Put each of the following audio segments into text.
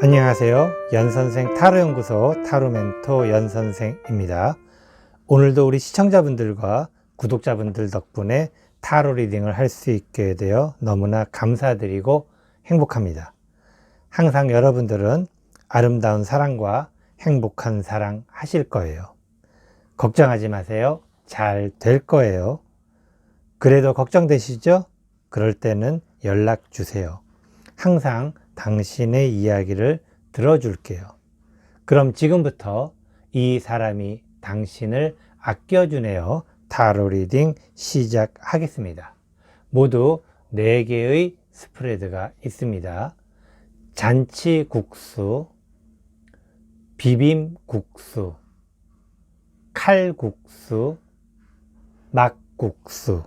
안녕하세요. 연선생 타로연구소 타로멘토 연선생입니다. 오늘도 우리 시청자분들과 구독자분들 덕분에 타로 리딩을 할 수 있게 되어 너무나 감사드리고 행복합니다. 항상 여러분들은 아름다운 사랑과 행복한 사랑 하실 거예요. 걱정하지 마세요. 잘 될 거예요. 그래도 걱정되시죠? 그럴 때는 연락 주세요. 항상 당신의 이야기를 들어줄게요. 그럼 지금부터 이 사람이 당신을 아껴주네요. 타로 리딩 시작하겠습니다. 모두 4개의 스프레드가 있습니다. 잔치국수, 비빔국수, 칼국수, 막국수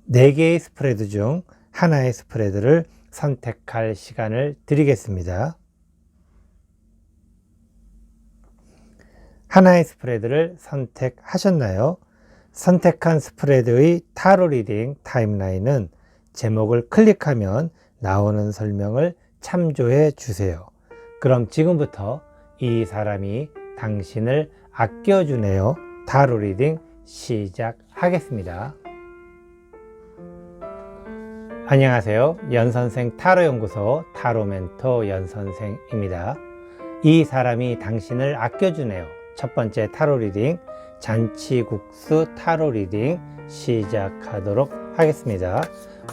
4개의 스프레드 중 하나의 스프레드를 선택할 시간을 드리겠습니다. 하나의 스프레드를 선택하셨나요? 선택한 스프레드의 타로 리딩 타임라인은 제목을 클릭하면 나오는 설명을 참조해 주세요. 그럼 지금부터 이 사람이 당신을 아껴주네요. 타로 리딩 시작하겠습니다. 안녕하세요. 연선생 타로연구소 타로멘토 연선생입니다. 이 사람이 당신을 아껴주네요. 첫 번째 타로 리딩 잔치국수 타로 리딩 시작하도록 하겠습니다.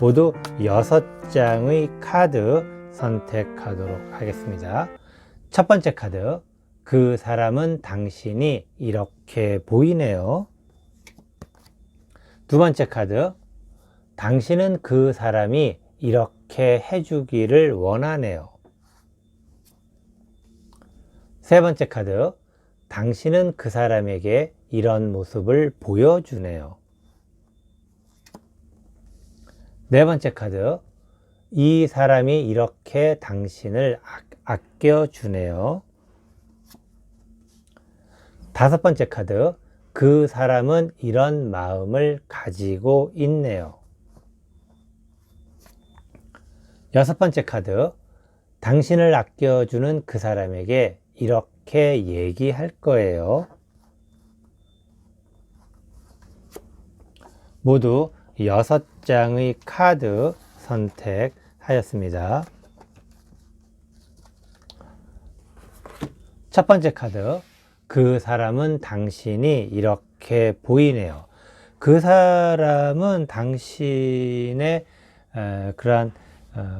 모두 6장의 카드 선택하도록 하겠습니다. 첫 번째 카드, 그 사람은 당신이 이렇게 보이네요. 두 번째 카드, 당신은 그 사람이 이렇게 해주기를 원하네요. 세 번째 카드, 당신은 그 사람에게 이런 모습을 보여주네요. 네 번째 카드, 이 사람이 이렇게 당신을 아껴주네요. 다섯 번째 카드, 그 사람은 이런 마음을 가지고 있네요. 여섯 번째 카드, 당신을 아껴주는 그 사람에게 이렇게 얘기할 거예요. 모두 6장의 카드 선택하였습니다. 첫 번째 카드, 그 사람은 당신이 이렇게 보이네요. 그 사람은 당신의 그러한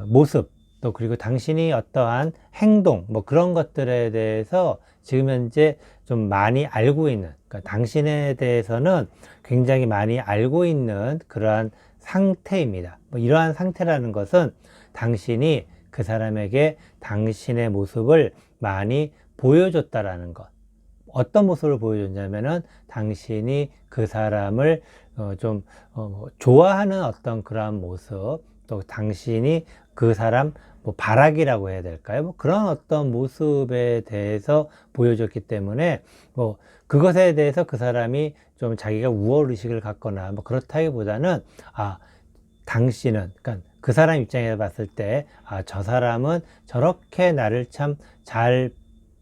모습, 또 그리고 당신이 어떠한 행동, 그런 것들에 대해서 지금 현재 좀 많이 알고 있는, 그러니까 당신에 대해서는 굉장히 많이 알고 있는 그러한 상태입니다. 이러한 상태라는 것은 당신이 그 사람에게 당신의 모습을 많이 보여줬다라는 것. 어떤 모습을 보여줬냐면은 당신이 그 사람을 좀 좋아하는 어떤 그러한 모습, 또 당신이 그 사람 바라기라고 해야 될까요? 그런 어떤 모습에 대해서 보여줬기 때문에 그것에 대해서 그 사람이 좀 자기가 우월의식을 갖거나 그렇다기보다는 당신은, 그러니까 그 사람 입장에서 봤을 때 저 사람은 저렇게 나를 참 잘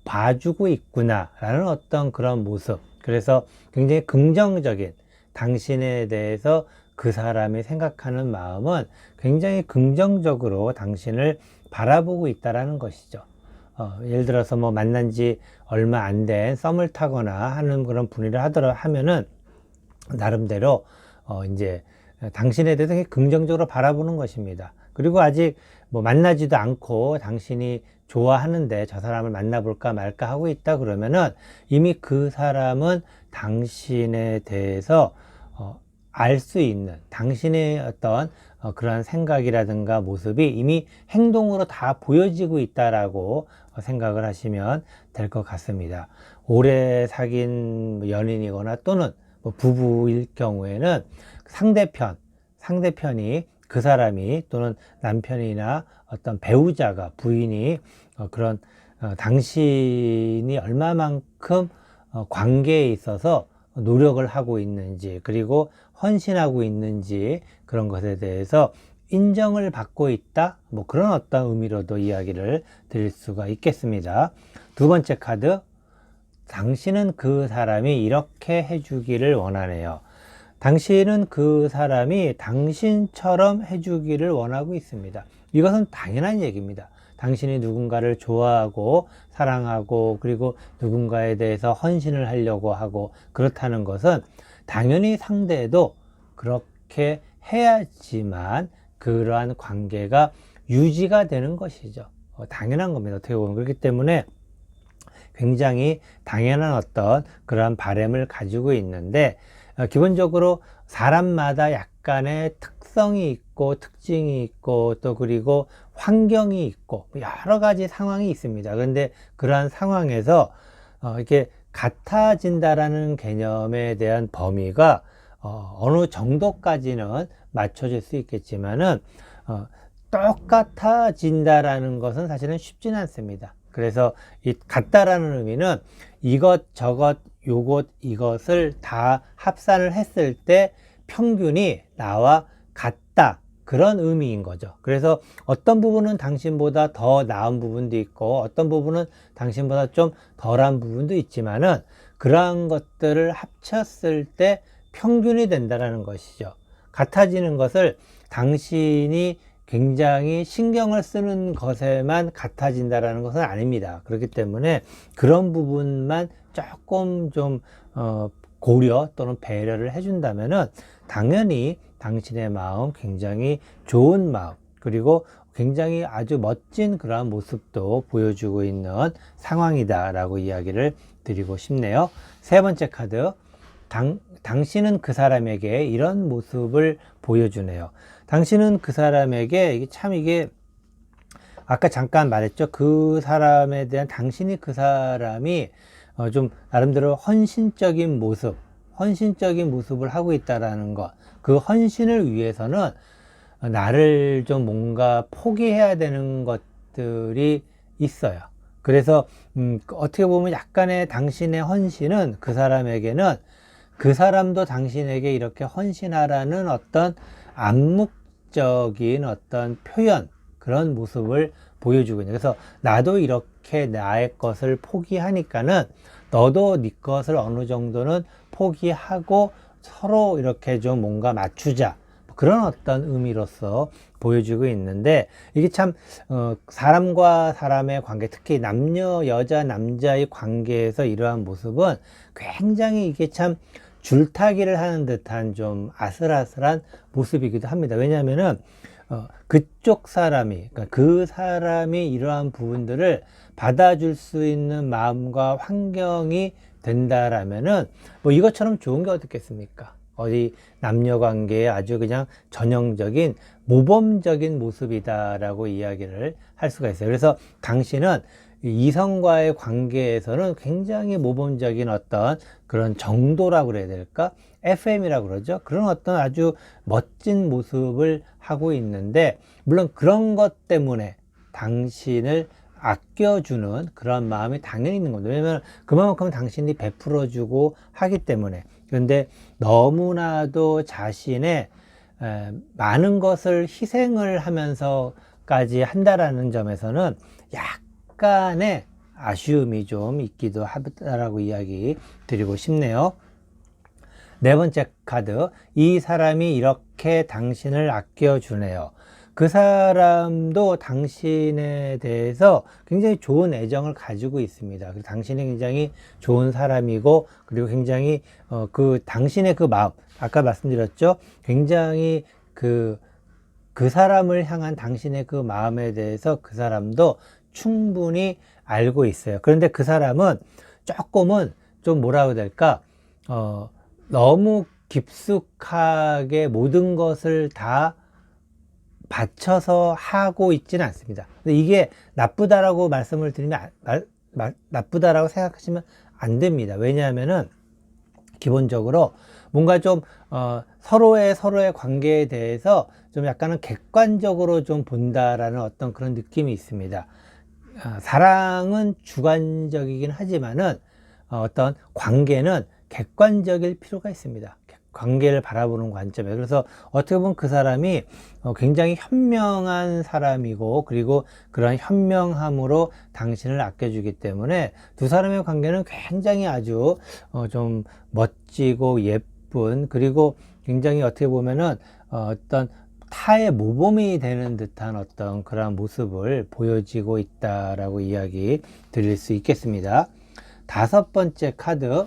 봐주고 있구나 라는 어떤 그런 모습, 그래서 굉장히 긍정적인, 당신에 대해서 그 사람이 생각하는 마음은 굉장히 긍정적으로 당신을 바라보고 있다라는 것이죠. 예를 들어서 만난 지 얼마 안 된 썸을 타거나 하는 그런 분위기를 하면은 나름대로 이제 당신에 대해서 굉장히 긍정적으로 바라보는 것입니다. 그리고 아직 만나지도 않고 당신이 좋아하는데 저 사람을 만나볼까 말까 하고 있다 그러면은 이미 그 사람은 당신에 대해서 알 수 있는 당신의 어떤 그러한 생각이라든가 모습이 이미 행동으로 다 보여지고 있다라고 생각을 하시면 될 것 같습니다. 오래 사귄 연인이거나 또는 부부일 경우에는 상대편이 그 사람이 또는 남편이나 어떤 배우자가, 부인이 그런 당신이 얼마만큼 관계에 있어서 노력을 하고 있는지, 그리고 헌신하고 있는지, 그런 것에 대해서 인정을 받고 있다, 뭐 그런 어떤 의미로도 이야기를 드릴 수가 있겠습니다. 두 번째 카드, 당신은 그 사람이 이렇게 해주기를 원하네요. 당신은 그 사람이 당신처럼 해주기를 원하고 있습니다. 이것은 당연한 얘기입니다. 당신이 누군가를 좋아하고 사랑하고 그리고 누군가에 대해서 헌신을 하려고 하고 그렇다는 것은 당연히 상대도 그렇게 해야지만 그러한 관계가 유지가 되는 것이죠. 당연한 겁니다. 어떻게 보면. 그렇기 때문에 굉장히 당연한 어떤 그러한 바람을 가지고 있는데, 기본적으로 사람마다 약간의 특성이 있고 특징이 있고 또 그리고 환경이 있고 여러 가지 상황이 있습니다. 그런데 그러한 상황에서 이렇게 같아진다라는 개념에 대한 범위가 어느 정도까지는 맞춰질 수 있겠지만은 똑같아진다라는 것은 사실은 쉽지는 않습니다. 그래서 이 같다라는 의미는 이것저것 요것 이것을 다 합산을 했을 때 평균이 나와 같다, 그런 의미인 거죠. 그래서 어떤 부분은 당신보다 더 나은 부분도 있고 어떤 부분은 당신보다 좀 덜한 부분도 있지만은 그러한 것들을 합쳤을 때 평균이 된다는 것이죠. 같아지는 것을 당신이 굉장히 신경을 쓰는 것에만 같아진다는 것은 아닙니다. 그렇기 때문에 그런 부분만 조금 좀 고려 또는 배려를 해준다면은 당연히 당신의 마음, 굉장히 좋은 마음, 그리고 굉장히 아주 멋진 그러한 모습도 보여주고 있는 상황이다라고 이야기를 드리고 싶네요. 세 번째 카드, 당신은 그 사람에게 이런 모습을 보여주네요. 당신은 그 사람에게 이게 아까 잠깐 말했죠. 그 사람에 대한 당신이 그 사람이 좀 나름대로 헌신적인 모습을 하고 있다라는 것. 그 헌신을 위해서는 나를 좀 뭔가 포기해야 되는 것들이 있어요. 그래서 어떻게 보면 약간의 당신의 헌신은 그 사람에게는 그 사람도 당신에게 이렇게 헌신하라는 어떤 암묵적인 어떤 표현, 그런 모습을 보여주고 있는. 그래서 나도 이렇게 나의 것을 포기하니까는 너도 네 것을 어느 정도는 포기하고 서로 이렇게 좀 뭔가 맞추자, 그런 어떤 의미로서 보여주고 있는데, 이게 참 사람과 사람의 관계, 특히 남녀 여자 남자의 관계에서 이러한 모습은 굉장히 이게 참 줄타기를 하는 듯한 좀 아슬아슬한 모습이기도 합니다. 왜냐하면은 그쪽 사람이, 그러니까 그 사람이 이러한 부분들을 받아줄 수 있는 마음과 환경이 된다라면은 뭐 이것처럼 좋은 게 어떻겠습니까? 어디 남녀 관계에 아주 그냥 전형적인 모범적인 모습이다라고 이야기를 할 수가 있어요. 그래서 당신은 이성과의 관계에서는 굉장히 모범적인 어떤 그런 정도라고 그래야 될까? FM이라고 그러죠. 그런 어떤 아주 멋진 모습을 하고 있는데, 물론 그런 것 때문에 당신을 아껴주는 그런 마음이 당연히 있는 겁니다. 왜냐하면 그만큼 당신이 베풀어주고 하기 때문에. 그런데 너무나도 자신의 많은 것을 희생을 하면서까지 한다라는 점에서는 약간의 아쉬움이 좀 있기도 하다라고 이야기 드리고 싶네요. 네 번째 카드, 이 사람이 이렇게 당신을 아껴주네요. 그 사람도 당신에 대해서 굉장히 좋은 애정을 가지고 있습니다. 그리고 당신이 굉장히 좋은 사람이고, 그리고 굉장히 그 당신의 그 마음, 아까 말씀드렸죠. 굉장히 그 사람을 향한 당신의 그 마음에 대해서 그 사람도 충분히 알고 있어요. 그런데 그 사람은 조금은 좀 뭐라고 해야 될까? 너무 깊숙하게 모든 것을 다 받쳐서 하고 있지는 않습니다. 근데 이게 나쁘다라고 말씀을 드리면 나쁘다라고 생각하시면 안 됩니다. 왜냐하면은 기본적으로 뭔가 좀 서로의 관계에 대해서 좀 약간은 객관적으로 좀 본다라는 어떤 그런 느낌이 있습니다. 사랑은 주관적이긴 하지만은 어떤 관계는 객관적일 필요가 있습니다. 관계를 바라보는 관점이에요. 그래서 어떻게 보면 그 사람이 굉장히 현명한 사람이고, 그리고 그런 현명함으로 당신을 아껴주기 때문에 두 사람의 관계는 굉장히 아주 좀 멋지고 예쁜, 그리고 굉장히 어떻게 보면은 어떤 타의 모범이 되는 듯한 어떤 그런 모습을 보여지고 있다라고 이야기 드릴 수 있겠습니다. 다섯 번째 카드,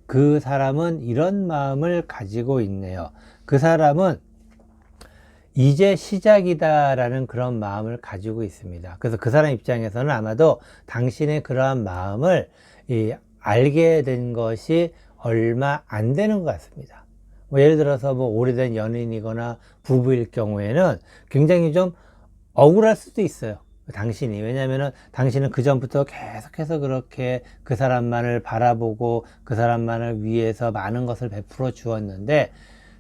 그 사람은 이런 마음을 가지고 있네요. 그 사람은 이제 시작이다 라는 그런 마음을 가지고 있습니다. 그래서 그 사람 입장에서는 아마도 당신의 그러한 마음을 알게 된 것이 얼마 안 되는 것 같습니다. 예를 들어서 오래된 연인이거나 부부일 경우에는 굉장히 좀 억울할 수도 있어요. 당신이. 왜냐면은 당신은 그 전부터 계속해서 그렇게 그 사람만을 바라보고 그 사람만을 위해서 많은 것을 베풀어 주었는데,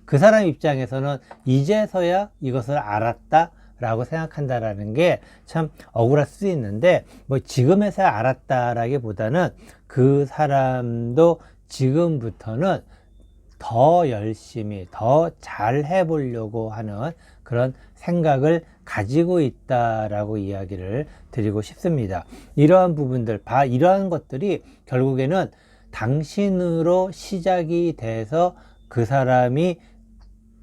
그 사람 입장에서는 이제서야 이것을 알았다 라고 생각한다라는 게 참 억울할 수도 있는데, 지금에서야 알았다라기보다는 그 사람도 지금부터는 더 열심히 더 잘 해보려고 하는 그런 생각을 가지고 있다라고 이야기를 드리고 싶습니다. 이러한 부분들, 이러한 것들이 결국에는 당신으로 시작이 돼서 그 사람이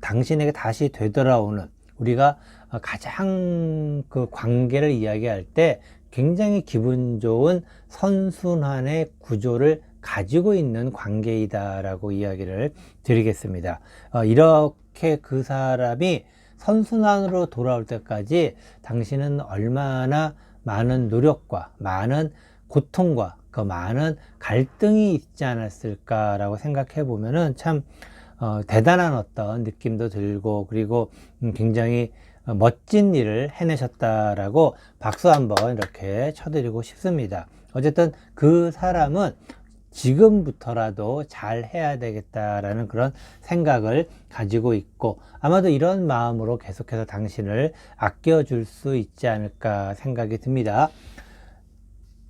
당신에게 다시 되돌아오는, 우리가 가장 그 관계를 이야기할 때 굉장히 기분 좋은 선순환의 구조를 가지고 있는 관계이다라고 이야기를 드리겠습니다. 이렇게 그 사람이 선순환으로 돌아올 때까지 당신은 얼마나 많은 노력과 많은 고통과 그 많은 갈등이 있지 않았을까라고 생각해 보면은 참 대단한 어떤 느낌도 들고, 그리고 굉장히 멋진 일을 해내셨다라고 박수 한번 이렇게 쳐드리고 싶습니다. 어쨌든 그 사람은 지금부터라도 잘 해야 되겠다라는 그런 생각을 가지고 있고, 아마도 이런 마음으로 계속해서 당신을 아껴줄 수 있지 않을까 생각이 듭니다.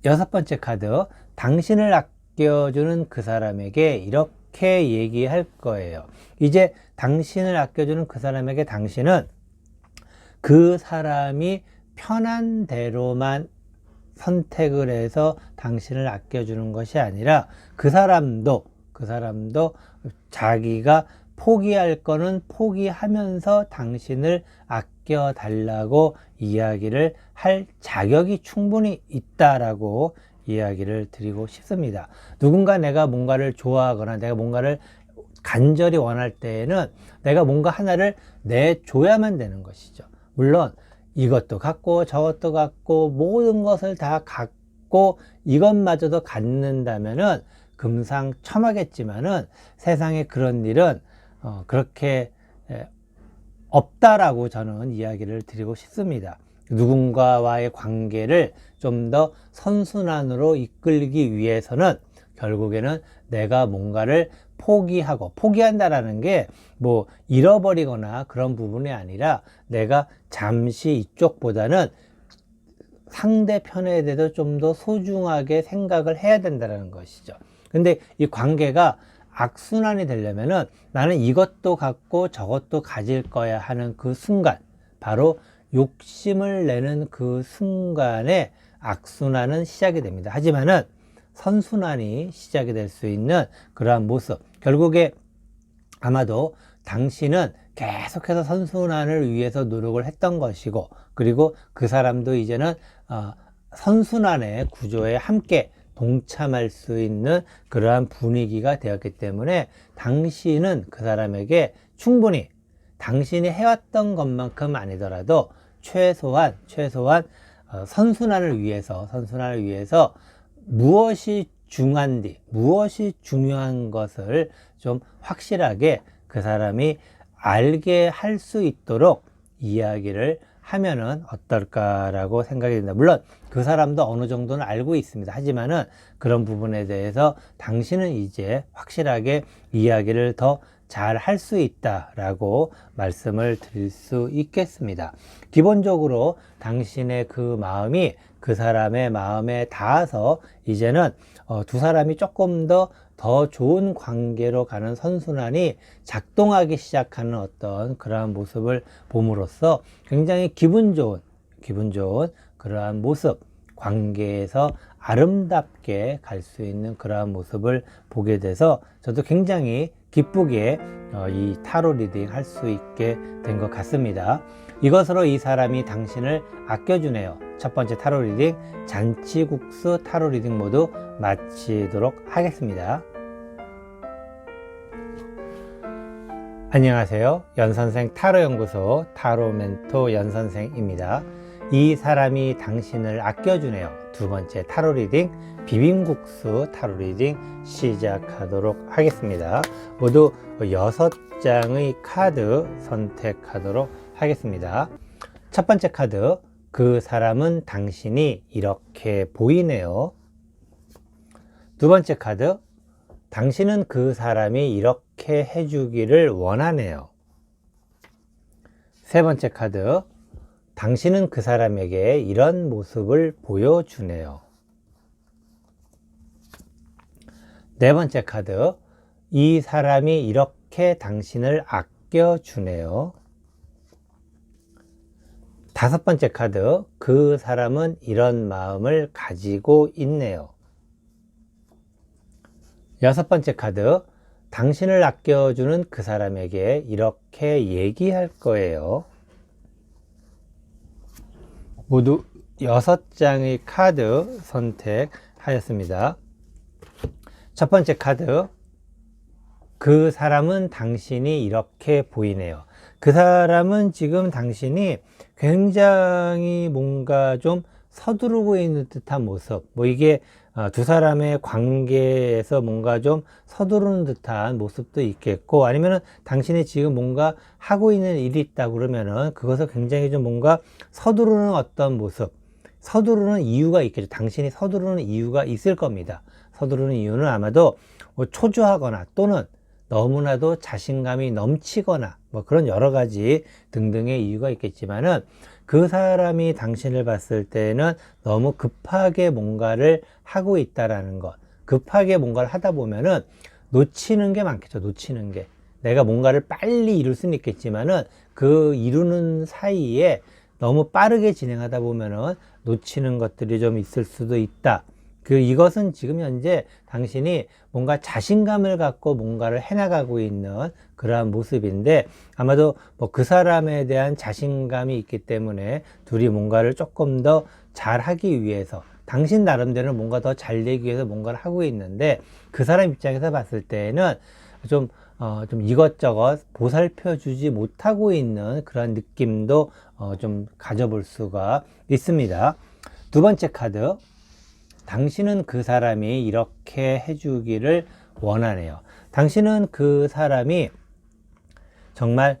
여섯 번째 카드, 당신을 아껴주는 그 사람에게 이렇게 얘기할 거예요. 이제 당신을 아껴주는 그 사람에게 당신은 그 사람이 편한 대로만 선택을 해서 당신을 아껴주는 것이 아니라 그 사람도 자기가 포기할 거는 포기하면서 당신을 아껴달라고 이야기를 할 자격이 충분히 있다라고 이야기를 드리고 싶습니다. 누군가 내가 뭔가를 좋아하거나 내가 뭔가를 간절히 원할 때에는 내가 뭔가 하나를 내줘야만 되는 것이죠. 물론 이것도 갖고 저것도 갖고 모든 것을 다 갖고 이것마저도 갖는다면은 금상첨화겠지만은 세상에 그런 일은 그렇게 없다라고 저는 이야기를 드리고 싶습니다. 누군가와의 관계를 좀 더 선순환으로 이끌기 위해서는 결국에는 내가 뭔가를 포기한다라는 게 잃어버리거나 그런 부분이 아니라 내가 잠시 이쪽보다는 상대편에 대해서 좀 더 소중하게 생각을 해야 된다는 것이죠. 근데 이 관계가 악순환이 되려면은 나는 이것도 갖고 저것도 가질 거야 하는 그 순간, 바로 욕심을 내는 그 순간에 악순환은 시작이 됩니다. 하지만은 선순환이 시작이 될 수 있는 그러한 모습, 결국에 아마도 당신은 계속해서 선순환을 위해서 노력을 했던 것이고, 그리고 그 사람도 이제는 선순환의 구조에 함께 동참할 수 있는 그러한 분위기가 되었기 때문에 당신은 그 사람에게 충분히 당신이 해왔던 것만큼 아니더라도 최소한 선순환을 위해서 무엇이 중요한지, 무엇이 중요한 것을 좀 확실하게 그 사람이 알게 할 수 있도록 이야기를 하면은 어떨까라고 생각이 듭니다. 물론 그 사람도 어느 정도는 알고 있습니다. 하지만은 그런 부분에 대해서 당신은 이제 확실하게 이야기를 더 잘 할 수 있다라고 말씀을 드릴 수 있겠습니다. 기본적으로 당신의 그 마음이 그 사람의 마음에 닿아서 이제는 두 사람이 조금 더 더 좋은 관계로 가는 선순환이 작동하기 시작하는 어떤 그러한 모습을 봄으로써 굉장히 기분 좋은 그러한 모습, 관계에서 아름답게 갈 수 있는 그러한 모습을 보게 돼서 저도 굉장히 기쁘게 이 타로 리딩 할 수 있게 된 것 같습니다. 이것으로 이 사람이 당신을 아껴주네요. 첫 번째 타로 리딩, 잔치국수 타로 리딩 모두 마치도록 하겠습니다. 안녕하세요. 연선생 타로연구소 타로 멘토 연선생입니다. 이 사람이 당신을 아껴주네요. 두 번째 타로 리딩, 비빔국수 타로 리딩 시작하도록 하겠습니다. 모두 6장의 카드 선택하도록 하겠습니다. 첫 번째 카드, 그 사람은 당신이 이렇게 보이네요. 두 번째 카드, 당신은 그 사람이 이렇게 해주기를 원하네요. 세 번째 카드, 당신은 그 사람에게 이런 모습을 보여주네요. 네 번째 카드, 이 사람이 이렇게 당신을 아껴주네요. 다섯 번째 카드, 그 사람은 이런 마음을 가지고 있네요. 여섯 번째 카드, 당신을 아껴주는 그 사람에게 이렇게 얘기할 거예요. 모두 6장의 카드 선택하였습니다. 첫 번째 카드, 그 사람은 당신이 이렇게 보이네요. 그 사람은 지금 당신이 굉장히 뭔가 좀 서두르고 있는 듯한 모습, 이게 두 사람의 관계에서 뭔가 좀 서두르는 듯한 모습도 있겠고, 아니면은 당신이 지금 뭔가 하고 있는 일이 있다 그러면은 그것을 굉장히 좀 뭔가 서두르는 어떤 모습, 서두르는 이유가 있겠죠. 당신이 서두르는 이유가 있을 겁니다. 서두르는 이유는 아마도 초조하거나 또는 너무나도 자신감이 넘치거나 그런 여러 가지 등등의 이유가 있겠지만은, 그 사람이 당신을 봤을 때는 너무 급하게 뭔가를 하고 있다라는 것, 급하게 뭔가를 하다 보면은 놓치는 게 많겠죠. 놓치는 게, 내가 뭔가를 빨리 이룰 수는 있겠지만은 그 이루는 사이에 너무 빠르게 진행하다 보면은 놓치는 것들이 좀 있을 수도 있다. 이것은 지금 현재 당신이 뭔가 자신감을 갖고 뭔가를 해나가고 있는 그러한 모습인데, 아마도 그 사람에 대한 자신감이 있기 때문에 둘이 뭔가를 조금 더 잘하기 위해서, 당신 나름대로 뭔가 더 잘 되기 위해서 뭔가를 하고 있는데, 그 사람 입장에서 봤을 때는 좀 이것저것 보살펴 주지 못하고 있는 그런 느낌도 좀 가져볼 수가 있습니다. 두 번째 카드, 당신은 그 사람이 이렇게 해주기를 원하네요. 당신은 그 사람이 정말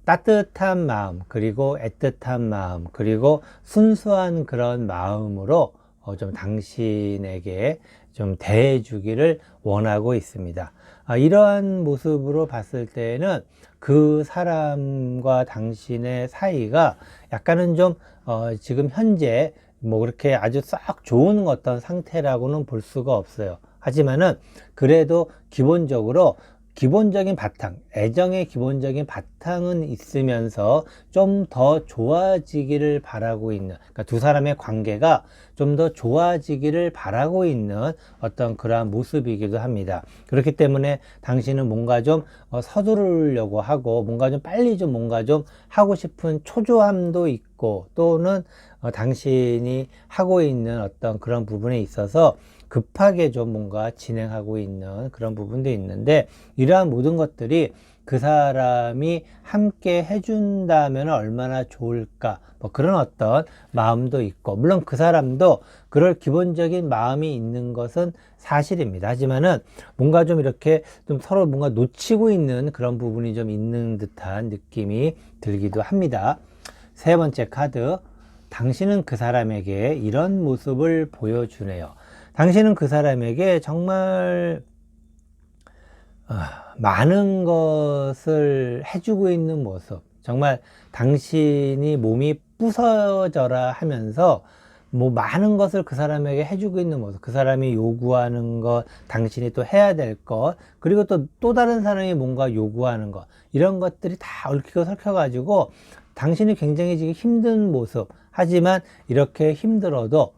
따뜻한 마음, 그리고 애틋한 마음, 그리고 순수한 그런 마음으로 좀 당신에게 좀 대해주기를 원하고 있습니다. 이러한 모습으로 봤을 때는 그 사람과 당신의 사이가 약간은 좀 지금 현재 그렇게 아주 싹 좋은 어떤 상태라고는 볼 수가 없어요. 하지만은 그래도 기본적인 바탕, 애정의 기본적인 바탕은 있으면서 좀 더 좋아지기를 바라고 있는, 그러니까 두 사람의 관계가 좀 더 좋아지기를 바라고 있는 어떤 그러한 모습이기도 합니다. 그렇기 때문에 당신은 뭔가 좀 서두르려고 하고, 뭔가 좀 빨리 좀 뭔가 좀 하고 싶은 초조함도 있고, 또는 당신이 하고 있는 어떤 그런 부분에 있어서 급하게 좀 뭔가 진행하고 있는 그런 부분도 있는데, 이러한 모든 것들이 그 사람이 함께 해준다면 얼마나 좋을까, 그런 어떤 마음도 있고, 물론 그 사람도 그럴 기본적인 마음이 있는 것은 사실입니다. 하지만은 뭔가 좀 이렇게 좀 서로 뭔가 놓치고 있는 그런 부분이 좀 있는 듯한 느낌이 들기도 합니다. 세 번째 카드, 당신은 그 사람에게 이런 모습을 보여주네요. 당신은 그 사람에게 정말 많은 것을 해주고 있는 모습, 정말 당신이 몸이 부서져라 하면서 뭐 많은 것을 그 사람에게 해주고 있는 모습, 그 사람이 요구하는 것, 당신이 또 해야 될 것, 그리고 또 다른 사람이 뭔가 요구하는 것, 이런 것들이 다 얽히고 설켜가지고 당신이 굉장히 지금 힘든 모습, 하지만 이렇게 힘들어도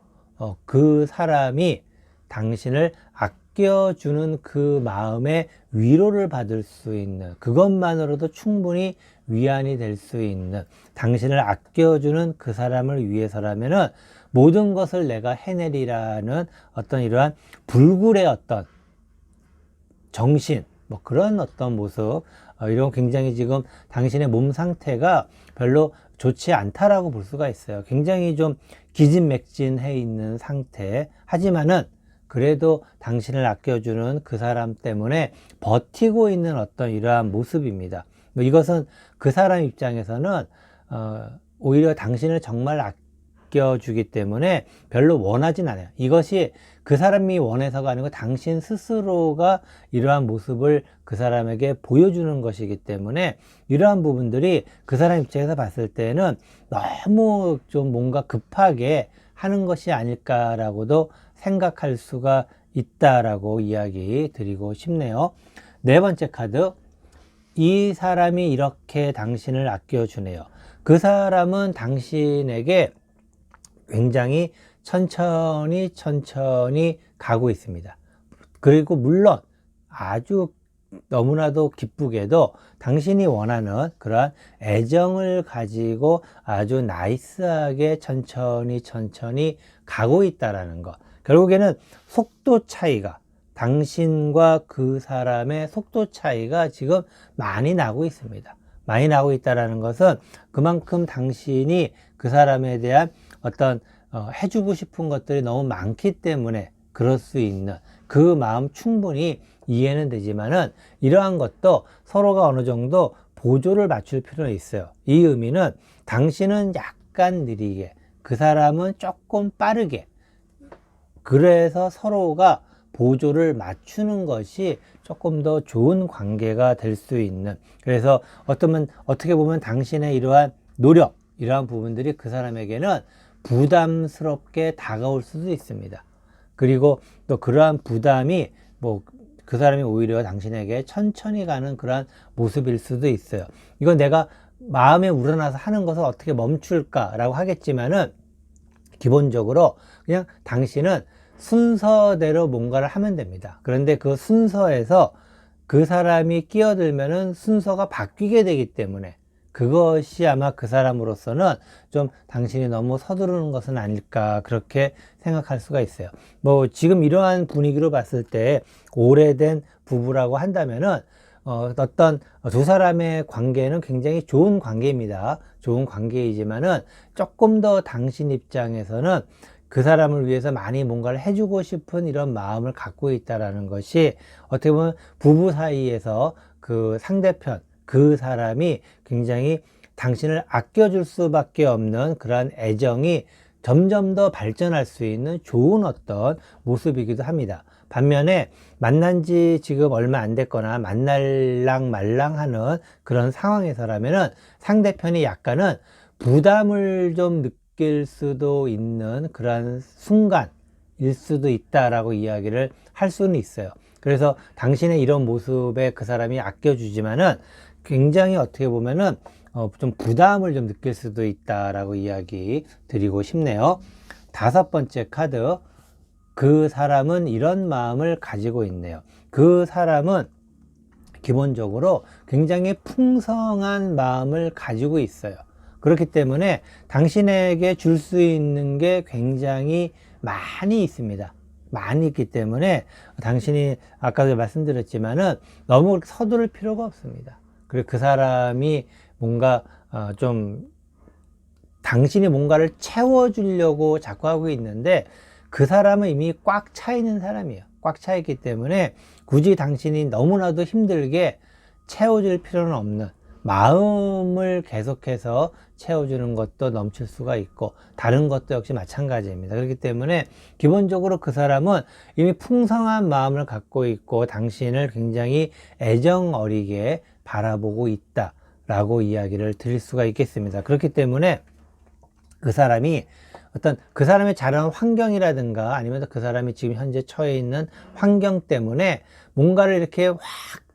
그 사람이 당신을 아껴주는 그 마음에 위로를 받을 수 있는, 그것만으로도 충분히 위안이 될 수 있는, 당신을 아껴주는 그 사람을 위해서라면은 모든 것을 내가 해내리라는 어떤 이러한 불굴의 어떤 정신, 뭐 그런 어떤 모습, 이런 굉장히 지금 당신의 몸 상태가 별로 좋지 않다라고 볼 수가 있어요. 굉장히 좀 기진맥진해 있는 상태. 하지만은 그래도 당신을 아껴주는 그 사람 때문에 버티고 있는 어떤 이러한 모습입니다. 뭐 이것은 그 사람 입장에서는 오히려 당신을 정말 아껴주기 때문에 별로 원하진 않아요. 이것이 그 사람이 원해서가 아니고 당신 스스로가 이러한 모습을 그 사람에게 보여주는 것이기 때문에 이러한 부분들이 그 사람 입장에서 봤을 때는 너무 좀 뭔가 급하게 하는 것이 아닐까라고도 생각할 수가 있다라고 이야기 드리고 싶네요. 네 번째 카드, 이 사람이 이렇게 당신을 아껴주네요. 그 사람은 당신에게 굉장히 천천히 가고 있습니다. 그리고 물론 아주 너무나도 기쁘게도 당신이 원하는 그러한 애정을 가지고 아주 나이스하게 천천히 가고 있다라는 것. 결국에는 속도 차이가, 당신과 그 사람의 속도 차이가 지금 많이 나고 있습니다. 많이 나고 있다라는 것은 그만큼 당신이 그 사람에 대한 어떤 해주고 싶은 것들이 너무 많기 때문에 그럴 수 있는 그 마음 충분히 이해는 되지만은 이러한 것도 서로가 어느 정도 보조를 맞출 필요는 있어요. 이 의미는 당신은 약간 느리게, 그 사람은 조금 빠르게, 그래서 서로가 보조를 맞추는 것이 조금 더 좋은 관계가 될 수 있는, 그래서 어떻게 보면 당신의 이러한 노력, 이러한 부분들이 그 사람에게는 부담스럽게 다가올 수도 있습니다. 그리고 또 그러한 부담이 뭐 그 사람이 오히려 당신에게 천천히 가는 그러한 모습일 수도 있어요. 이건 내가 마음에 우러나서 하는 것을 어떻게 멈출까라고 하겠지만은 기본적으로 그냥 당신은 순서대로 뭔가를 하면 됩니다. 그런데 그 순서에서 그 사람이 끼어들면은 순서가 바뀌게 되기 때문에 그것이 아마 그 사람으로서는 좀 당신이 너무 서두르는 것은 아닐까, 그렇게 생각할 수가 있어요. 뭐 지금 이러한 분위기로 봤을 때 오래된 부부라고 한다면은 어떤 두 사람의 관계는 굉장히 좋은 관계입니다. 좋은 관계이지만은 조금 더 당신 입장에서는 그 사람을 위해서 많이 뭔가를 해주고 싶은 이런 마음을 갖고 있다라는 것이 어떻게 보면 부부 사이에서 그 상대편, 그 사람이 굉장히 당신을 아껴줄 수밖에 없는 그러한 애정이 점점 더 발전할 수 있는 좋은 어떤 모습이기도 합니다. 반면에 만난 지 지금 얼마 안 됐거나 만날랑 말랑하는 그런 상황에서라면은 상대편이 약간은 부담을 좀 느낄 수도 있는 그러한 순간일 수도 있다라고 이야기를 할 수는 있어요. 그래서 당신의 이런 모습에 그 사람이 아껴주지만은 굉장히 어떻게 보면은 좀 부담을 좀 느낄 수도 있다라고 이야기 드리고 싶네요. 다섯 번째 카드, 그 사람은 이런 마음을 가지고 있네요. 그 사람은 기본적으로 굉장히 풍성한 마음을 가지고 있어요. 그렇기 때문에 당신에게 줄 수 있는 게 굉장히 많이 있습니다. 많이 있기 때문에 당신이 아까도 말씀드렸지만은 너무 서두를 필요가 없습니다. 그리고 그 사람이 뭔가 좀 당신이 뭔가를 채워주려고 자꾸 하고 있는데 그 사람은 이미 꽉 차 있는 사람이에요. 꽉 차 있기 때문에 굳이 당신이 너무나도 힘들게 채워줄 필요는 없는, 마음을 계속해서 채워주는 것도 넘칠 수가 있고 다른 것도 역시 마찬가지입니다. 그렇기 때문에 기본적으로 그 사람은 이미 풍성한 마음을 갖고 있고 당신을 굉장히 애정 어리게 바라보고 있다라고 이야기를 드릴 수가 있겠습니다. 그렇기 때문에 그 사람이 어떤 그 사람의 자라는 환경이라든가 아니면 그 사람이 지금 현재 처해 있는 환경 때문에 뭔가를 이렇게 확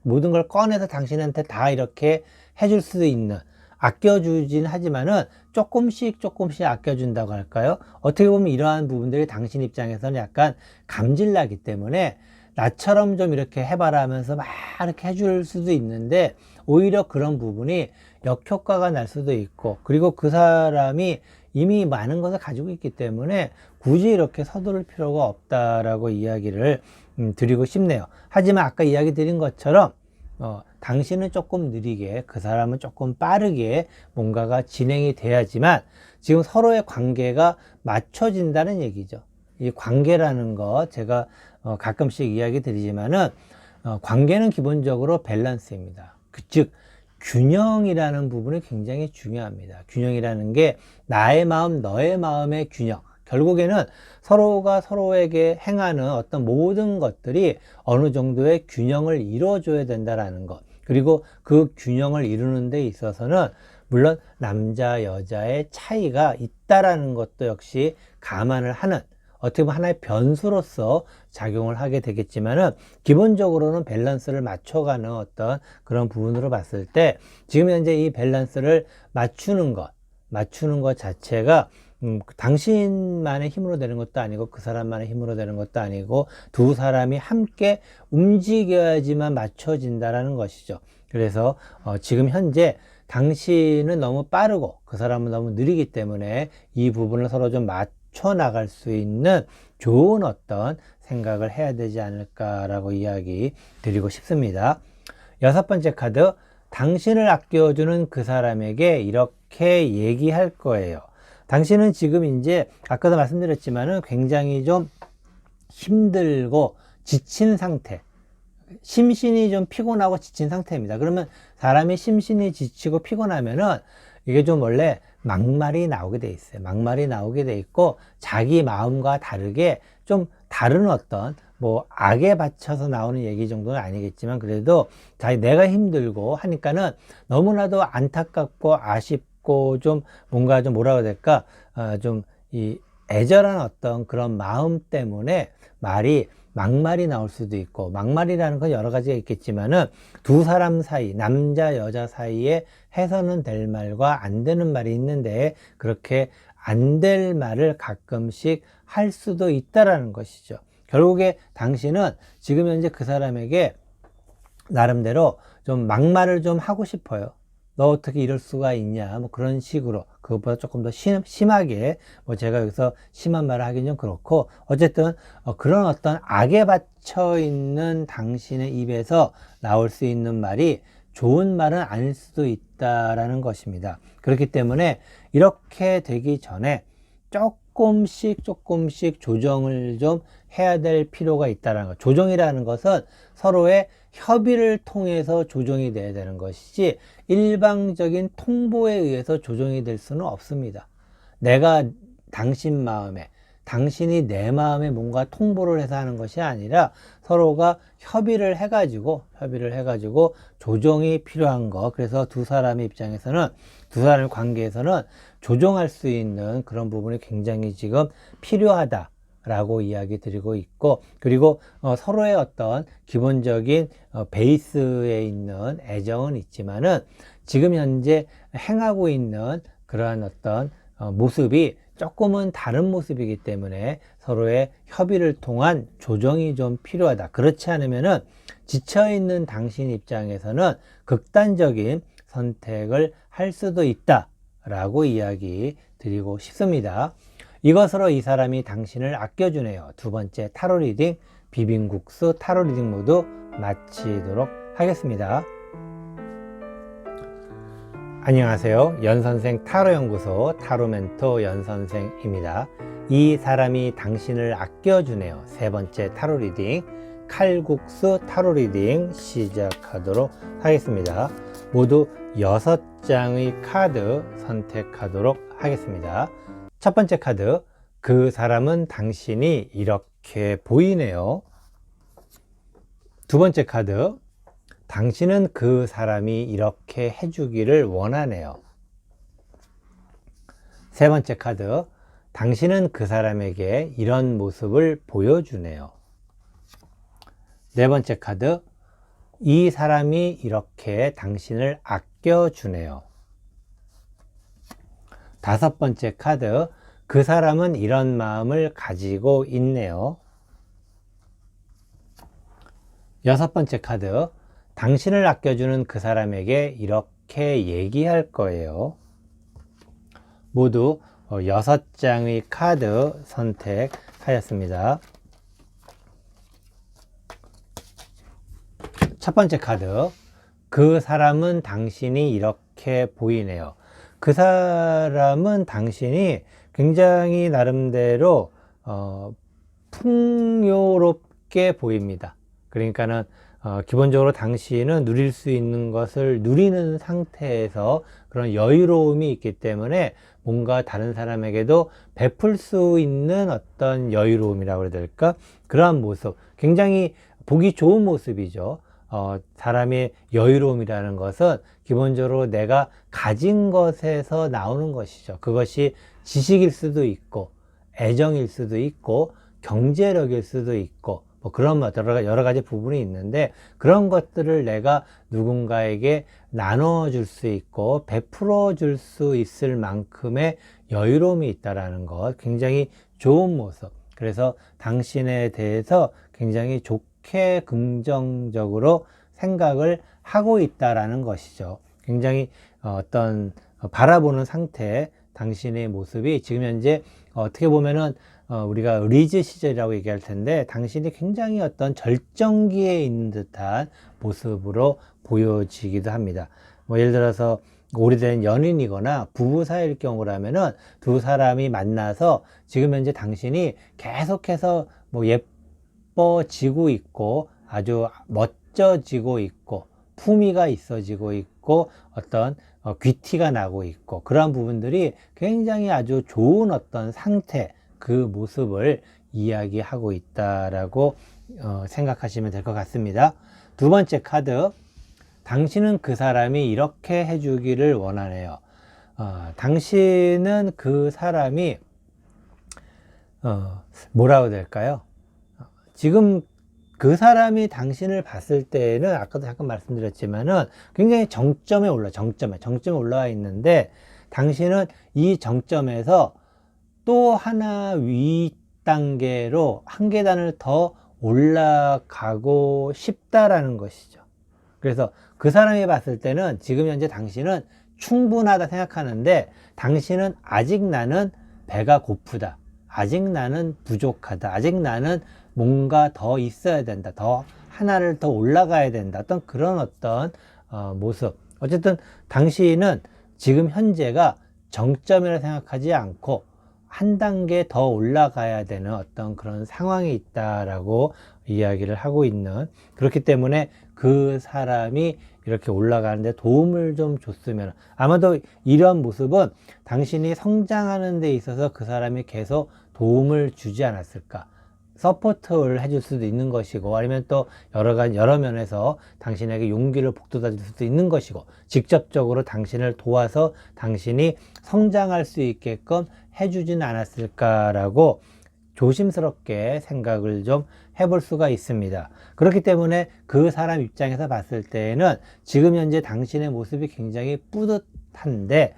모든 걸 꺼내서 당신한테 다 이렇게 해줄 수 있는, 아껴주진 하지만은 조금씩 아껴준다고 할까요? 어떻게 보면 이러한 부분들이 당신 입장에서는 약간 감질나기 때문에 나처럼 좀 이렇게 해봐라 하면서 막 이렇게 해줄 수도 있는데, 오히려 그런 부분이 역효과가 날 수도 있고, 그리고 그 사람이 이미 많은 것을 가지고 있기 때문에 굳이 이렇게 서두를 필요가 없다라고 이야기를 드리고 싶네요. 하지만 아까 이야기 드린 것처럼 당신은 조금 느리게, 그 사람은 조금 빠르게 뭔가가 진행이 돼야지만 지금 서로의 관계가 맞춰진다는 얘기죠. 이 관계라는 거 제가 가끔씩 이야기 드리지만은 관계는 기본적으로 밸런스입니다. 즉 균형이라는 부분이 굉장히 중요합니다. 균형이라는 게 나의 마음, 너의 마음의 균형. 결국에는 서로가 서로에게 행하는 어떤 모든 것들이 어느 정도의 균형을 이루어줘야 된다는 것. 그리고 그 균형을 이루는 데 있어서는 물론 남자, 여자의 차이가 있다라는 것도 역시 감안을 하는, 어떻게 보면 하나의 변수로서 작용을 하게 되겠지만은 기본적으로는 밸런스를 맞춰가는 어떤 그런 부분으로 봤을 때 지금 현재 이 밸런스를 맞추는 것 자체가 당신만의 힘으로 되는 것도 아니고 그 사람만의 힘으로 되는 것도 아니고 두 사람이 함께 움직여야지만 맞춰진다라는 것이죠. 그래서 지금 현재 당신은 너무 빠르고 그 사람은 너무 느리기 때문에 이 부분을 서로 좀 맞춰 나갈 수 있는 좋은 어떤 생각을 해야 되지 않을까라고 이야기 드리고 싶습니다. 6번째 카드, 당신을 아껴주는 그 사람에게 이렇게 얘기할 거예요. 당신은 지금 이제 아까도 말씀드렸지만은 굉장히 좀 힘들고 지친 상태, 심신이 좀 피곤하고 지친 상태입니다. 그러면 사람이 심신이 지치고 피곤하면은 이게 좀 원래 막말이 나오게 돼 있어요. 막말이 나오게 돼 있고 자기 마음과 다르게 좀 다른 어떤 뭐 악에 받쳐서 나오는 얘기 정도는 아니겠지만 그래도 내가 힘들고 하니까는 너무나도 안타깝고 아쉽고 좀 뭔가 좀 뭐라고 해야 될까, 좀 이 애절한 어떤 그런 마음 때문에 막말이 나올 수도 있고, 막말이라는 건 여러 가지가 있겠지만은 두 사람 사이, 남자 여자 사이에 해서는 될 말과 안 되는 말이 있는데 그렇게 안 될 말을 가끔씩 할 수도 있다라는 것이죠. 결국에 당신은 지금 현재 그 사람에게 나름대로 좀 막말을 좀 하고 싶어요. 너 어떻게 이럴 수가 있냐, 뭐 그런 식으로, 그것보다 조금 더 심하게, 뭐 제가 여기서 심한 말을 하긴 좀 그렇고, 어쨌든 그런 어떤 악에 받쳐 있는 당신의 입에서 나올 수 있는 말이 좋은 말은 아닐 수도 있다라는 것입니다. 그렇기 때문에 이렇게 되기 전에 조금씩 조정을 좀 해야 될 필요가 있다는 것. 조정이라는 것은 서로의 협의를 통해서 조정이 돼야 되는 것이지 일방적인 통보에 의해서 조정이 될 수는 없습니다. 내가 당신 마음에, 당신이 내 마음에 뭔가 통보를 해서 하는 것이 아니라 서로가 협의를 해가지고 조정이 필요한 거. 그래서 두 사람의 입장에서는, 두 사람의 관계에서는 조정할 수 있는 그런 부분이 굉장히 지금 필요하다 라고 이야기 드리고 있고, 그리고 서로의 어떤 기본적인 베이스에 있는 애정은 있지만은 지금 현재 행하고 있는 그러한 어떤 모습이 조금은 다른 모습이기 때문에 서로의 협의를 통한 조정이 좀 필요하다. 그렇지 않으면은 지쳐있는 당신 입장에서는 극단적인 선택을 할 수도 있다 라고 이야기 드리고 싶습니다. 이것으로 이 사람이 당신을 아껴주네요. 두 번째 타로 리딩, 비빔국수 타로 리딩 모두 마치도록 하겠습니다. 안녕하세요. 연선생 타로연구소 타로멘토 연선생입니다. 이 사람이 당신을 아껴주네요. 세 번째 타로 리딩, 칼국수 타로 리딩 시작하도록 하겠습니다. 모두 6장의 카드 선택하도록 하겠습니다. 첫 번째 카드, 그 사람은 당신이 이렇게 보이네요. 두 번째 카드, 당신은 그 사람이 이렇게 해주기를 원하네요. 세 번째 카드, 당신은 그 사람에게 이런 모습을 보여주네요. 네 번째 카드, 이 사람이 이렇게 당신을 아껴주네요. 다섯 번째 카드, 그 사람은 이런 마음을 가지고 있네요. 여섯 번째 카드, 당신을 아껴주는 그 사람에게 이렇게 얘기할 거예요. 모두 6장의 카드 선택하였습니다. 첫 번째 카드, 그 사람은 당신이 이렇게 보이네요. 그 사람은 당신이 굉장히 나름대로 풍요롭게 보입니다. 그러니까는 기본적으로 당신은 누릴 수 있는 것을 누리는 상태에서 그런 여유로움이 있기 때문에 뭔가 다른 사람에게도 베풀 수 있는 어떤 여유로움이라고 해야 될까? 그러한 모습, 굉장히 보기 좋은 모습이죠. 사람의 여유로움이라는 것은 기본적으로 내가 가진 것에서 나오는 것이죠. 그것이 지식일 수도 있고, 애정일 수도 있고, 경제력일 수도 있고, 뭐 그런 여러 가지 부분이 있는데, 그런 것들을 내가 누군가에게 나눠줄 수 있고, 베풀어 줄 수 있을 만큼의 여유로움이 있다라는 것, 굉장히 좋은 모습. 그래서 당신에 대해서 굉장히 좋게 긍정적으로 생각을 하고 있다라는 것이죠. 굉장히 어떤 바라보는 상태, 당신의 모습이 지금 현재 어떻게 보면은 우리가 리즈 시절이라고 얘기할 텐데, 당신이 굉장히 어떤 절정기에 있는 듯한 모습으로 보여지기도 합니다. 뭐 예를 들어서 오래된 연인이거나 부부 사이일 경우라면은 두 사람이 만나서 지금 현재 당신이 계속해서 뭐 예뻐지고 있고, 아주 멋져지고 있고, 품위가 있어지고 있고, 어떤 귀티가 나고 있고, 그러한 부분들이 굉장히 아주 좋은 어떤 상태, 그 모습을 이야기하고 있다라고 생각하시면 될 것 같습니다. 두 번째 카드, 당신은 그 사람이 이렇게 해주기를 원하네요. 당신은 그 사람이 뭐라고 될까요? 지금 그 사람이 당신을 봤을 때는 아까도 잠깐 말씀드렸지만은 굉장히 정점에 올라와 있는데, 당신은 이 정점에서 또 하나 위 단계로 한 계단을 더 올라가고 싶다라는 것이죠. 그래서 그 사람이 봤을 때는 지금 현재 당신은 충분하다 생각하는데, 당신은 아직 나는 배가 고프다, 아직 나는 부족하다, 아직 나는 뭔가 더 있어야 된다, 더 하나를 더 올라가야 된다, 어떤 그런 어떤 모습. 어쨌든 당신은 지금 현재가 정점이라 생각하지 않고 한 단계 더 올라가야 되는 어떤 그런 상황이 있다라고 이야기를 하고 있는, 그렇기 때문에 그 사람이 이렇게 올라가는데 도움을 좀 줬으면, 아마도 이런 모습은 당신이 성장하는 데 있어서 그 사람이 계속 도움을 주지 않았을까, 서포트를 해줄 수도 있는 것이고, 아니면 또 여러 면에서 당신에게 용기를 북돋아 줄 수도 있는 것이고, 직접적으로 당신을 도와서 당신이 성장할 수 있게끔 해주진 않았을까라고 조심스럽게 생각을 좀 해볼 수가 있습니다. 그렇기 때문에 그 사람 입장에서 봤을 때에는 지금 현재 당신의 모습이 굉장히 뿌듯한데,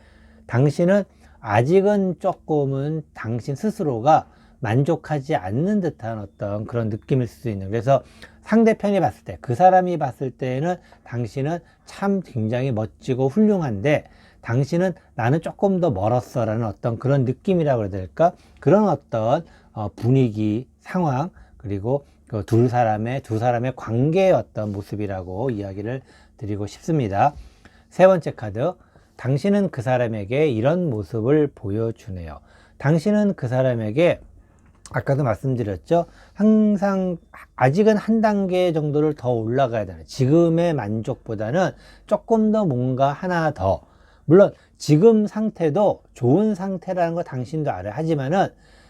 당신은 아직은 조금은 당신 스스로가 만족하지 않는 듯한 어떤 그런 느낌일 수도 있는, 그래서 상대편이 봤을 때, 그 사람이 봤을 때는 당신은 참 굉장히 멋지고 훌륭한데, 당신은 나는 조금 더 멀었어 라는 어떤 그런 느낌이라고 해야 될까, 그런 어떤 분위기, 상황, 그리고 그 두 사람의 관계의 어떤 모습이라고 이야기를 드리고 싶습니다. 세 번째 카드, 당신은 그 사람에게 이런 모습을 보여주네요. 당신은 그 사람에게, 아까도 말씀드렸죠, 항상 아직은 한 단계 정도를 더 올라가야 되는, 지금의 만족보다는 조금 더 뭔가 하나 더, 물론 지금 상태도 좋은 상태라는 거 당신도 알아요. 하지만은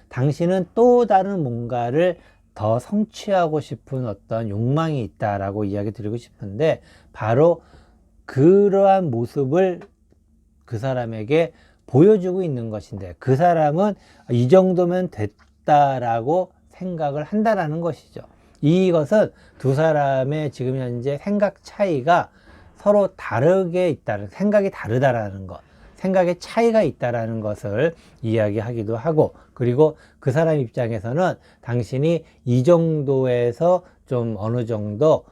당신은 또 다른 뭔가를 더 성취하고 싶은 어떤 욕망이 있다라고 이야기 드리고 싶은데, 바로 그러한 모습을 그 사람에게 보여주고 있는 것인데 그 사람은 이 정도면 됐다라고 생각을 한다라는 것이죠. 이것은 두 사람의 지금 현재 생각 차이가 서로 다르게 있다는, 생각이 다르다라는 것, 생각의 차이가 있다라는 것을 이야기하기도 하고, 그리고 그 사람 입장에서는 당신이 이 정도에서 좀 어느 정도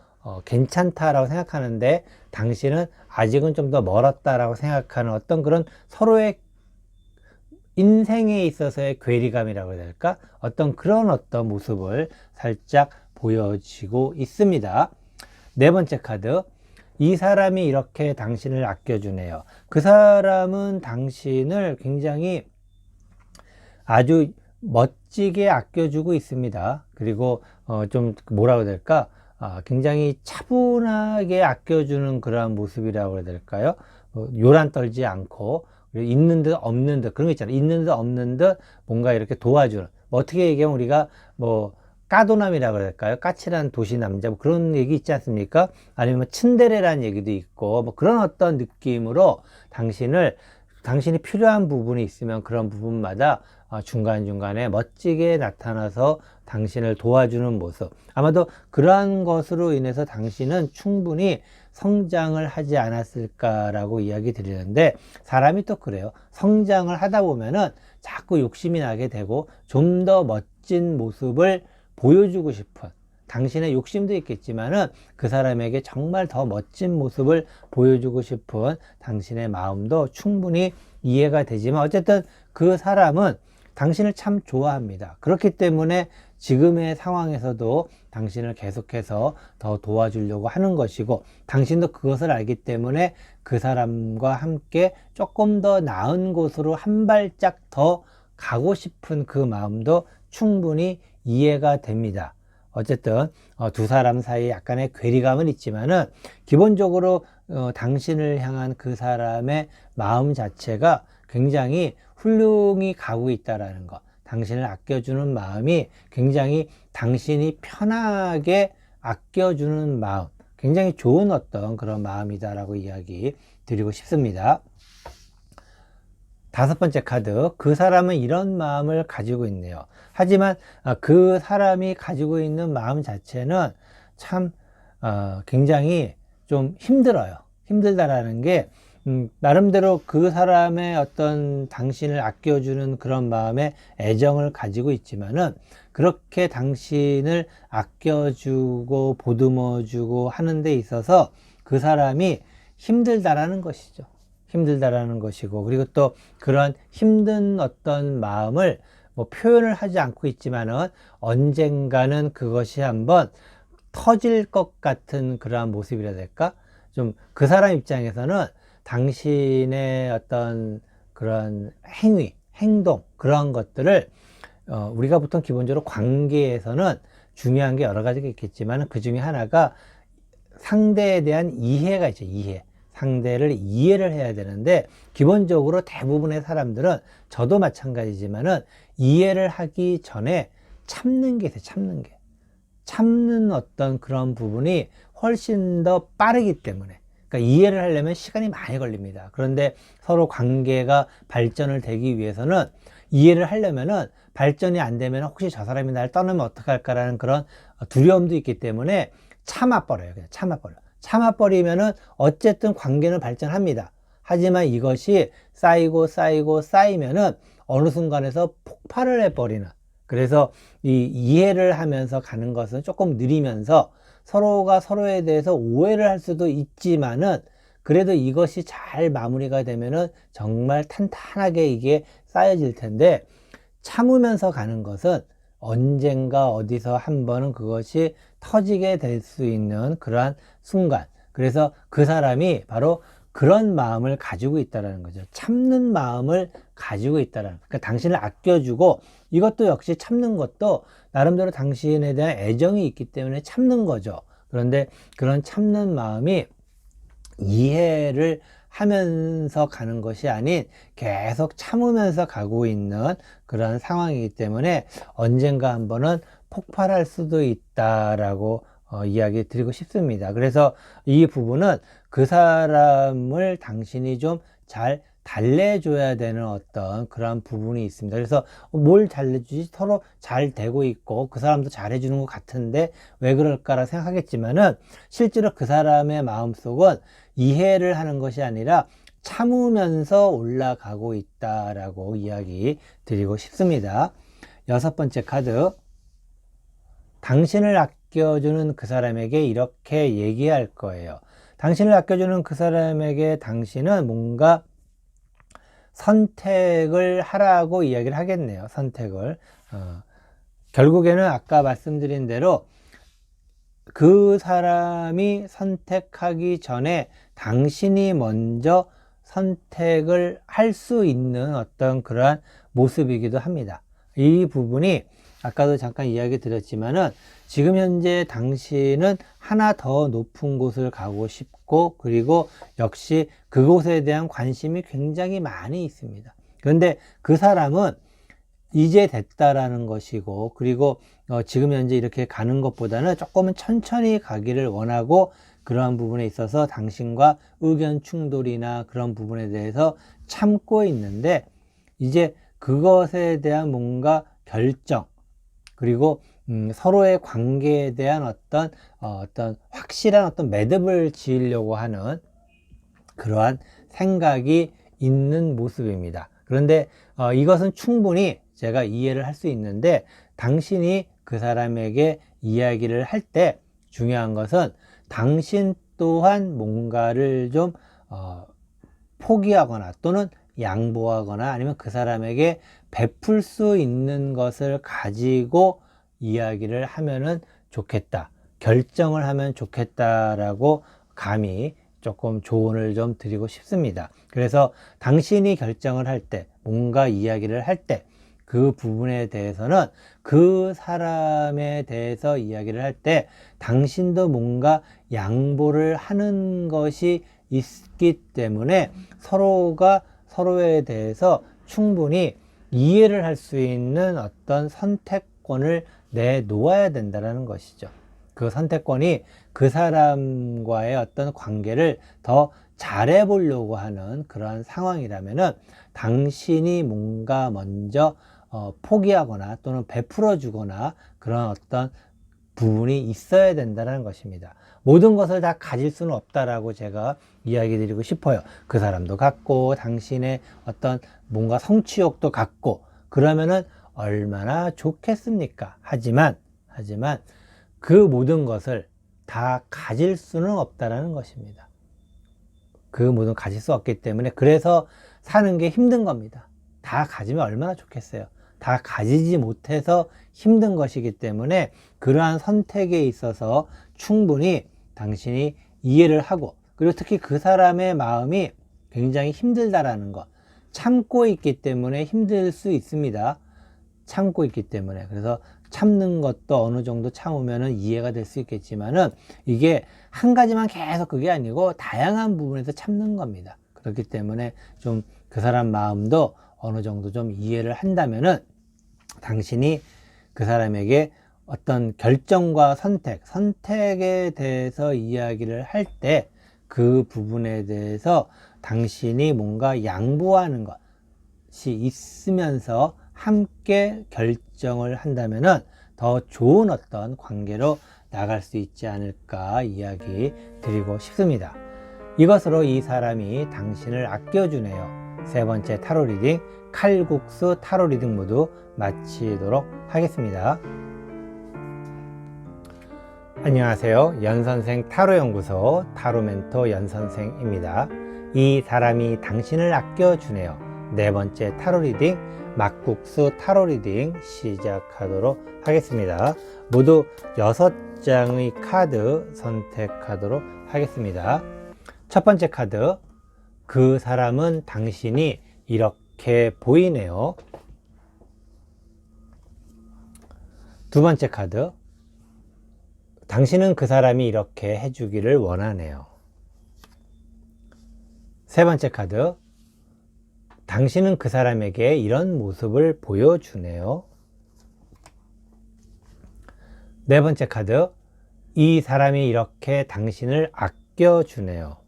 괜찮다라고 생각하는데 당신은 아직은 좀 더 멀었다라고 생각하는 어떤 그런 서로의 인생에 있어서의 괴리감이라고 해야 될까? 어떤 모습을 살짝 보여지고 있습니다. 네 번째 카드. 이 사람이 이렇게 당신을 아껴주네요. 그 사람은 당신을 굉장히 아주 멋지게 아껴주고 있습니다. 그리고 좀 뭐라고 해야 될까? 굉장히 차분하게 아껴주는 그러한 모습이라고 해야 될까요? 요란 떨지 않고 있는 듯 없는 듯 그런 거 있잖아요. 있는 듯 없는 듯 뭔가 이렇게 도와주는, 어떻게 얘기하면 우리가 까도남이라고 해야 될까요? 까칠한 도시 남자 뭐 그런 얘기 있지 않습니까? 아니면 츤데레라는 얘기도 있고 뭐 그런 어떤 느낌으로 당신이 필요한 부분이 있으면 그런 부분마다 중간중간에 멋지게 나타나서 당신을 도와주는 모습, 아마도 그러한 것으로 인해서 당신은 충분히 성장을 하지 않았을까라고 이야기 드리는데, 사람이 또 그래요. 성장을 하다 보면은 자꾸 욕심이 나게 되고 좀 더 멋진 모습을 보여주고 싶은, 당신의 욕심도 있겠지만은 그 사람에게 정말 더 멋진 모습을 보여주고 싶은 당신의 마음도 충분히 이해가 되지만, 어쨌든 그 사람은 당신을 참 좋아합니다. 그렇기 때문에 지금의 상황에서도 당신을 계속해서 더 도와주려고 하는 것이고, 당신도 그것을 알기 때문에 그 사람과 함께 조금 더 나은 곳으로 한 발짝 더 가고 싶은 그 마음도 충분히 이해가 됩니다. 어쨌든 두 사람 사이에 약간의 괴리감은 있지만은 기본적으로 당신을 향한 그 사람의 마음 자체가 굉장히 훌륭히 가고 있다라는 것, 당신을 아껴주는 마음이 굉장히 당신이 편하게 아껴주는 마음, 굉장히 좋은 어떤 그런 마음이다라고 이야기 드리고 싶습니다. 다섯 번째 카드. 그 사람은 이런 마음을 가지고 있네요. 하지만 그 사람이 가지고 있는 마음 자체는 참 굉장히 좀 힘들어요. 힘들다라는 게 나름대로 그 사람의 어떤 당신을 아껴주는 그런 마음에 애정을 가지고 있지만은, 그렇게 당신을 아껴주고 보듬어주고 하는 데 있어서 그 사람이 힘들다라는 것이죠. 힘들다라는 것이고, 그리고 또 그런 힘든 어떤 마음을 표현을 하지 않고 있지만은 언젠가는 그것이 한번 터질 것 같은 그러한 모습이라 해야 될까? 좀 그 사람 입장에서는 당신의 어떤 그런 행동, 그런 것들을 우리가 보통 기본적으로 관계에서는 중요한 게 여러 가지가 있겠지만 그 중에 하나가 상대에 대한 이해가 있죠. 상대를 이해를 해야 되는데, 기본적으로 대부분의 사람들은, 저도 마찬가지지만은 이해를 하기 전에 참는 게 있어요. 참는 어떤 그런 부분이 훨씬 더 빠르기 때문에, 그러니까 이해를 하려면 시간이 많이 걸립니다. 그런데 서로 관계가 발전을 되기 위해서는, 이해를 하려면은 발전이 안 되면 혹시 저 사람이 날 떠나면 어떡할까라는 그런 두려움도 있기 때문에 참아버려요. 그냥 참아버리면은 어쨌든 관계는 발전합니다. 하지만 이것이 쌓이면은 어느 순간에서 폭발을 해버리는, 그래서 이 이해를 하면서 가는 것은 조금 느리면서 서로가 서로에 대해서 오해를 할 수도 있지만은, 그래도 이것이 잘 마무리가 되면은 정말 탄탄하게 이게 쌓여질 텐데, 참으면서 가는 것은 언젠가 어디서 한 번은 그것이 터지게 될 수 있는 그러한 순간, 그래서 그 사람이 바로 그런 마음을 가지고 있다는 거죠. 참는 마음을 가지고 있다는, 그러니까 당신을 아껴주고, 이것도 역시 참는 것도 나름대로 당신에 대한 애정이 있기 때문에 참는 거죠. 그런데 그런 참는 마음이 이해를 하면서 가는 것이 아닌 계속 참으면서 가고 있는 그런 상황이기 때문에 언젠가 한 번은 폭발할 수도 있다라고 이야기 드리고 싶습니다. 그래서 이 부분은 그 사람을 당신이 좀 잘 달래줘야 되는 어떤 그런 부분이 있습니다. 그래서 뭘 달래주지? 서로 잘 되고 있고 그 사람도 잘해주는 것 같은데 왜 그럴까라 생각하겠지만은 실제로 그 사람의 마음속은 이해를 하는 것이 아니라 참으면서 올라가고 있다라고 이야기 드리고 싶습니다. 6번째 카드. 당신을 아껴주는 그 사람에게 이렇게 얘기할 거예요. 당신을 아껴주는 그 사람에게 당신은 뭔가 선택을 하라고 이야기를 하겠네요. 선택을. 결국에는 아까 말씀드린 대로 그 사람이 선택하기 전에 당신이 먼저 선택을 할 수 있는 어떤 그러한 모습이기도 합니다. 이 부분이 아까도 잠깐 이야기 드렸지만은 지금 현재 당신은 하나 더 높은 곳을 가고 싶고 그리고 역시 그곳에 대한 관심이 굉장히 많이 있습니다. 그런데 그 사람은 이제 됐다라는 것이고 그리고 지금 현재 이렇게 가는 것보다는 조금은 천천히 가기를 원하고 그러한 부분에 있어서 당신과 의견 충돌이나 그런 부분에 대해서 참고 있는데 이제 그것에 대한 뭔가 결정 그리고 서로의 관계에 대한 어떤 확실한 어떤 매듭을 지으려고 하는 그러한 생각이 있는 모습입니다. 그런데 이것은 충분히 제가 이해를 할 수 있는데 당신이 그 사람에게 이야기를 할 때 중요한 것은 당신 또한 뭔가를 좀 포기하거나 또는 양보하거나 아니면 그 사람에게 베풀 수 있는 것을 가지고 이야기를 하면은 좋겠다. 결정을 하면 좋겠다라고 감히 조금 조언을 좀 드리고 싶습니다. 그래서 당신이 결정을 할 때, 뭔가 이야기를 할 때, 그 부분에 대해서는 그 사람에 대해서 이야기를 할 때 당신도 뭔가 양보를 하는 것이 있기 때문에 서로가 서로에 대해서 충분히 이해를 할 수 있는 어떤 선택권을 내놓아야 된다는 것이죠. 그 선택권이 그 사람과의 어떤 관계를 더 잘해보려고 하는 그러한 상황이라면은 당신이 뭔가 먼저 포기하거나 또는 베풀어 주거나 그런 어떤 부분이 있어야 된다는 것입니다. 모든 것을 다 가질 수는 없다라고 제가 이야기 드리고 싶어요. 그 사람도 갖고 당신의 어떤 뭔가 성취욕도 갖고 그러면은 얼마나 좋겠습니까? 하지만 그 모든 것을 다 가질 수는 없다라는 것입니다. 그 모든 가질 수 없기 때문에 그래서 사는 게 힘든 겁니다. 다 가지면 얼마나 좋겠어요. 다 가지지 못해서 힘든 것이기 때문에 그러한 선택에 있어서 충분히 당신이 이해를 하고 그리고 특히 그 사람의 마음이 굉장히 힘들다라는 것 참고 있기 때문에 힘들 수 있습니다. 참고 있기 때문에 그래서 참는 것도 어느 정도 참으면은 이해가 될 수 있겠지만은 이게 한 가지만 계속 그게 아니고 다양한 부분에서 참는 겁니다. 그렇기 때문에 좀 그 사람 마음도 어느 정도 좀 이해를 한다면은 당신이 그 사람에게 어떤 결정과 선택에 대해서 이야기를 할 때 그 부분에 대해서 당신이 뭔가 양보하는 것이 있으면서 함께 결정을 한다면은 더 좋은 어떤 관계로 나갈 수 있지 않을까 이야기 드리고 싶습니다. 이것으로 이 사람이 당신을 아껴주네요. 3번째 타로 리딩 칼국수 타로 리딩 모두 마치도록 하겠습니다. 안녕하세요. 연선생 타로연구소 타로멘토 연선생입니다. 이 사람이 당신을 아껴주네요. 4번째 타로 리딩 막국수 타로 리딩 시작하도록 하겠습니다. 모두 6장의 카드 선택하도록 하겠습니다. 첫 번째 카드, 그 사람은 당신이 이렇게 보이네요. 두 번째 카드, 당신은 그 사람이 이렇게 해주기를 원하네요. 세 번째 카드, 당신은 그 사람에게 이런 모습을 보여주네요. 네 번째 카드, 이 사람이 이렇게 당신을 아껴주네요.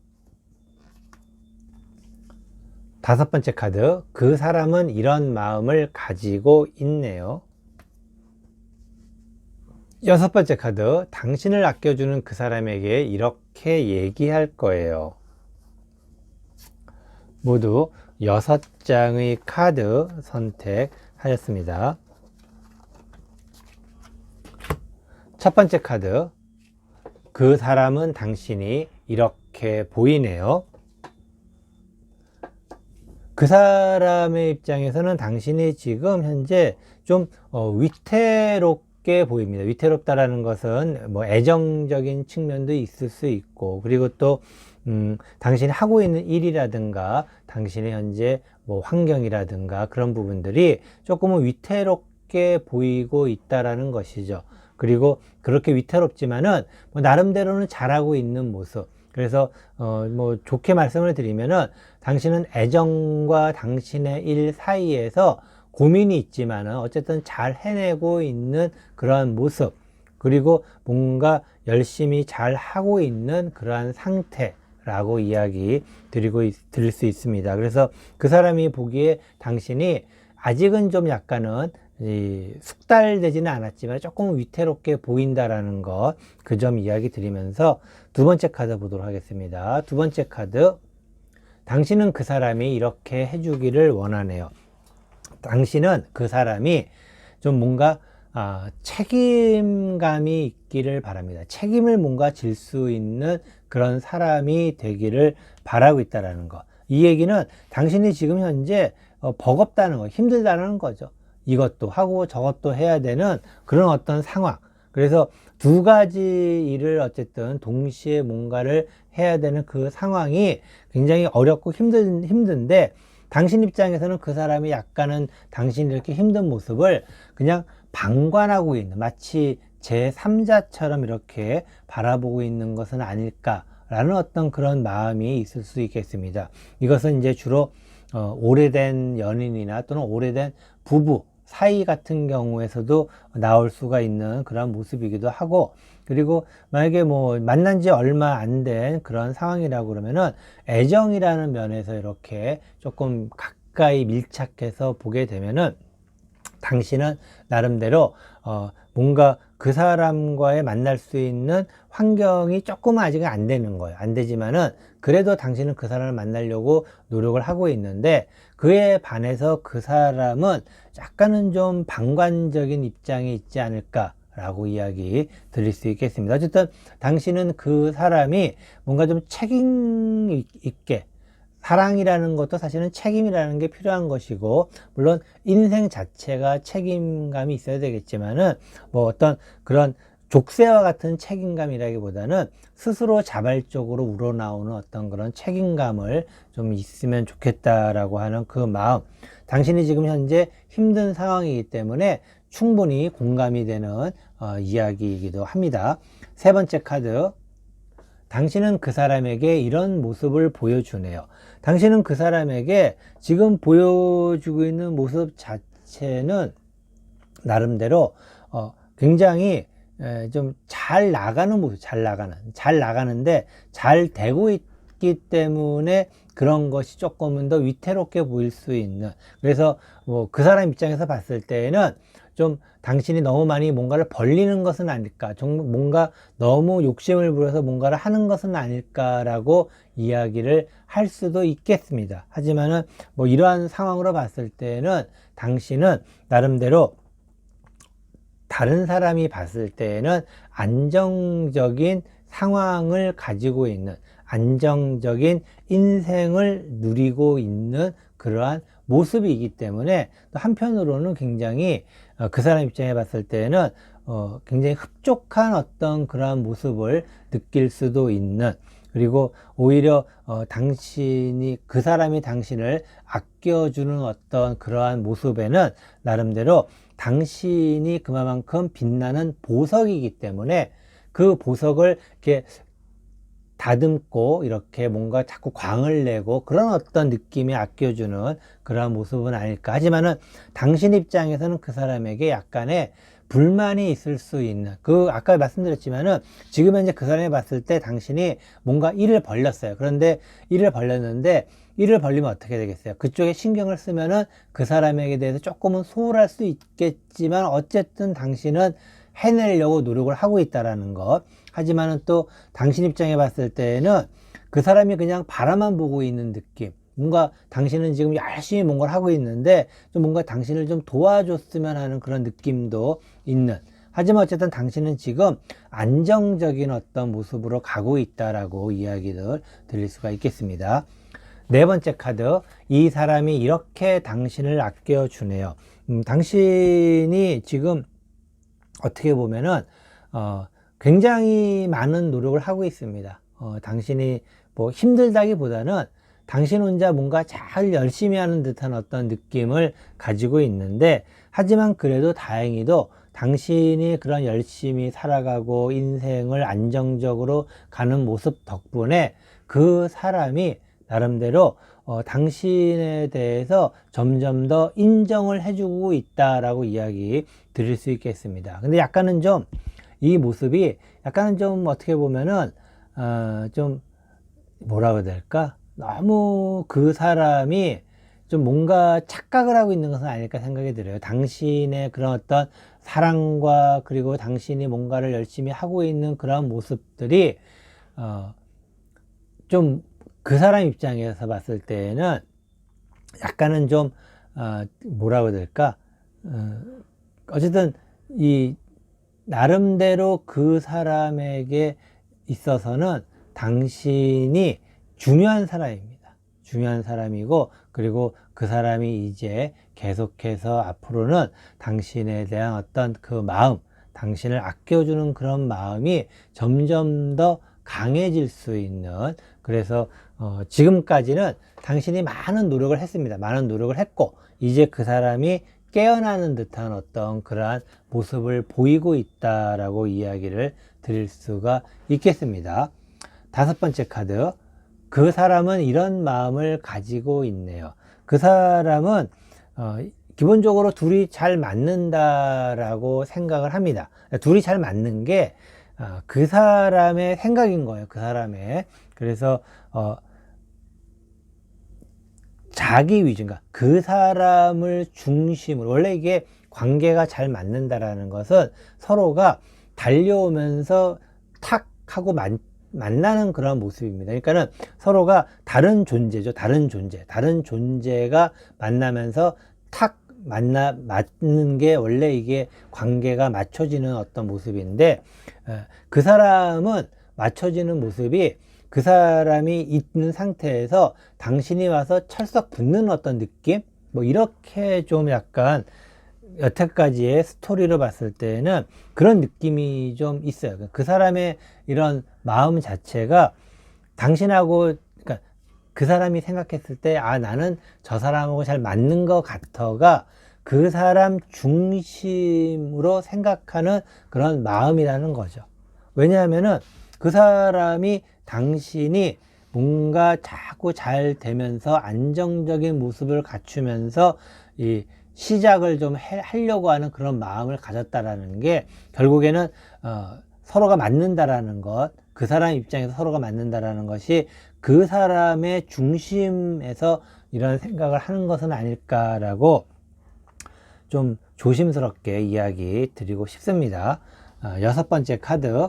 다섯 번째 카드, 그 사람은 이런 마음을 가지고 있네요. 여섯 번째 카드, 당신을 아껴주는 그 사람에게 이렇게 얘기할 거예요. 모두 6장의 카드 선택하였습니다. 첫 번째 카드, 그 사람은 당신이 이렇게 보이네요. 그 사람의 입장에서는 당신이 지금 현재 좀 위태롭게 보입니다. 위태롭다라는 것은 뭐 애정적인 측면도 있을 수 있고, 그리고 또 당신이 하고 있는 일이라든가 당신의 현재 뭐 환경이라든가 그런 부분들이 조금은 위태롭게 보이고 있다라는 것이죠. 그리고 그렇게 위태롭지만은 뭐 나름대로는 잘하고 있는 모습. 그래서 뭐 좋게 말씀을 드리면은 당신은 애정과 당신의 일 사이에서 고민이 있지만은 어쨌든 잘 해내고 있는 그러한 모습, 그리고 뭔가 열심히 잘 하고 있는 그러한 상태라고 이야기 드릴 수 있습니다. 그래서 그 사람이 보기에 당신이 아직은 좀 약간은 숙달되지는 않았지만 조금 위태롭게 보인다라는 것, 그 점 이야기 드리면서 두 번째 카드 보도록 하겠습니다. 두 번째 카드, 당신은 그 사람이 이렇게 해주기를 원하네요. 당신은 그 사람이 좀 뭔가 책임감이 있기를 바랍니다. 책임을 뭔가 질 수 있는 그런 사람이 되기를 바라고 있다는 것. 이 얘기는 당신이 지금 현재 버겁다는 거, 힘들다는 거죠. 이것도 하고 저것도 해야 되는 그런 어떤 상황. 그래서 두 가지 일을 어쨌든 동시에 뭔가를 해야 되는 그 상황이 굉장히 어렵고 힘든데, 당신 입장에서는 그 사람이 약간은 당신이 이렇게 힘든 모습을 그냥 방관하고 있는, 마치 제3자처럼 이렇게 바라보고 있는 것은 아닐까라는 어떤 그런 마음이 있을 수 있겠습니다. 이것은 이제 주로 오래된 연인이나 또는 오래된 부부 사이 같은 경우에서도 나올 수가 있는 그런 모습이기도 하고, 그리고 만약에 뭐 만난 지 얼마 안 된 그런 상황이라고 그러면은 애정이라는 면에서 이렇게 조금 가까이 밀착해서 보게 되면은 당신은 나름대로 뭔가 그 사람과의 만날 수 있는 환경이 조금 아직은 안 되는 거예요. 안 되지만은 그래도 당신은 그 사람을 만나려고 노력을 하고 있는데, 그에 반해서 그 사람은 약간은 좀 방관적인 입장에 있지 않을까라고 이야기 드릴 수 있겠습니다. 어쨌든 당신은 그 사람이 뭔가 좀 책임 있게, 사랑이라는 것도 사실은 책임이라는 게 필요한 것이고, 물론 인생 자체가 책임감이 있어야 되겠지만은 뭐 어떤 그런 족쇄와 같은 책임감이라기보다는 스스로 자발적으로 우러나오는 어떤 그런 책임감을 좀 있으면 좋겠다라고 하는 그 마음. 당신이 지금 현재 힘든 상황이기 때문에 충분히 공감이 되는 이야기이기도 합니다. 세 번째 카드, 당신은 그 사람에게 이런 모습을 보여주네요. 당신은 그 사람에게 지금 보여주고 있는 모습 자체는 나름대로 굉장히 좀 잘 나가는 모습, 잘 나가는데 잘 되고 있기 때문에 그런 것이 조금은 더 위태롭게 보일 수 있는, 그래서 뭐 그 사람 입장에서 봤을 때에는 좀 당신이 너무 많이 뭔가를 벌리는 것은 아닐까, 좀 뭔가 너무 욕심을 부려서 뭔가를 하는 것은 아닐까라고 이야기를 할 수도 있겠습니다. 하지만은 뭐 이러한 상황으로 봤을 때는 당신은 나름대로 다른 사람이 봤을 때에는 안정적인 상황을 가지고 있는, 안정적인 인생을 누리고 있는 그러한 모습이기 때문에, 또 한편으로는 굉장히 그 사람 입장에 봤을 때는 굉장히 흡족한 어떤 그러한 모습을 느낄 수도 있는, 그리고 오히려 당신이, 그 사람이 당신을 아껴주는 어떤 그러한 모습에는 나름대로 당신이 그만큼 빛나는 보석이기 때문에 그 보석을 이렇게 다듬고 이렇게 뭔가 자꾸 광을 내고 그런 어떤 느낌이 아껴주는 그러한 모습은 아닐까. 하지만은 당신 입장에서는 그 사람에게 약간의 불만이 있을 수 있는, 아까 말씀드렸지만은, 지금 현재 그 사람이 봤을 때 당신이 뭔가 일을 벌렸어요. 그런데 일을 벌렸는데, 일을 벌리면 어떻게 되겠어요? 그쪽에 신경을 쓰면은 그 사람에게 대해서 조금은 소홀할 수 있겠지만, 어쨌든 당신은 해내려고 노력을 하고 있다라는 것. 하지만은 또 당신 입장에 봤을 때는 그 사람이 그냥 바라만 보고 있는 느낌. 뭔가 당신은 지금 열심히 뭔가를 하고 있는데 좀 뭔가 당신을 좀 도와줬으면 하는 그런 느낌도 있는. 하지만 어쨌든 당신은 지금 안정적인 어떤 모습으로 가고 있다라고 이야기를 드릴 수가 있겠습니다. 네 번째 카드, 이 사람이 이렇게 당신을 아껴주네요. 당신이 지금 어떻게 보면은 굉장히 많은 노력을 하고 있습니다. 당신이 뭐 힘들다기보다는 당신 혼자 뭔가 잘 열심히 하는 듯한 어떤 느낌을 가지고 있는데, 하지만 그래도 다행히도 당신이 그런 열심히 살아가고 인생을 안정적으로 가는 모습 덕분에 그 사람이 나름대로 당신에 대해서 점점 더 인정을 해주고 있다라고 이야기 드릴 수 있겠습니다. 근데 약간은 좀 이 모습이 약간은 좀 어떻게 보면은 좀 뭐라고 해야 될까? 너무 그 사람이 좀 뭔가 착각을 하고 있는 것은 아닐까 생각이 들어요. 당신의 그런 어떤 사랑과 그리고 당신이 뭔가를 열심히 하고 있는 그런 모습들이 좀 그 사람 입장에서 봤을 때는 약간은 좀 뭐라고 해야 될까? 어쨌든 이 나름대로 그 사람에게 있어서는 당신이 중요한 사람입니다. 중요한 사람이고, 그리고 그 사람이 이제 계속해서 앞으로는 당신에 대한 어떤 그 마음, 당신을 아껴주는 그런 마음이 점점 더 강해질 수 있는, 그래서 지금까지는 당신이 많은 노력을 했습니다. 많은 노력을 했고, 이제 그 사람이 깨어나는 듯한 어떤 그러한 모습을 보이고 있다라고 이야기를 드릴 수가 있겠습니다. 다섯 번째 카드, 그 사람은 이런 마음을 가지고 있네요. 그 사람은 기본적으로 둘이 잘 맞는다라고 생각을 합니다. 둘이 잘 맞는 게 그 사람의 생각인 거예요. 그 사람의. 그래서 자기 위주인가, 그 사람을 중심으로, 원래 이게 관계가 잘 맞는다라는 것은 서로가 달려오면서 탁 하고 만나는 그런 모습입니다. 그러니까는 서로가 다른 존재죠. 다른 존재가 만나면서 탁 맞는 게 원래 이게 관계가 맞춰지는 어떤 모습인데, 그 사람은 맞춰지는 모습이 그 사람이 있는 상태에서 당신이 와서 철썩 붙는 어떤 느낌? 뭐 이렇게 좀 약간 여태까지의 스토리로 봤을 때는 그런 느낌이 좀 있어요. 그 사람의 이런 마음 자체가 당신하고, 그러니까 그 사람이 생각했을 때 나는 저 사람하고 잘 맞는 것 같아가 그 사람 중심으로 생각하는 그런 마음이라는 거죠. 왜냐하면은 그 사람이 당신이 뭔가 자꾸 잘 되면서 안정적인 모습을 갖추면서 이 시작을 좀 하려고 하는 그런 마음을 가졌다라는 게 결국에는 서로가 맞는다라는 것, 그 사람 입장에서 서로가 맞는다라는 것이 그 사람의 중심에서 이런 생각을 하는 것은 아닐까라고 좀 조심스럽게 이야기 드리고 싶습니다. 여섯 번째 카드,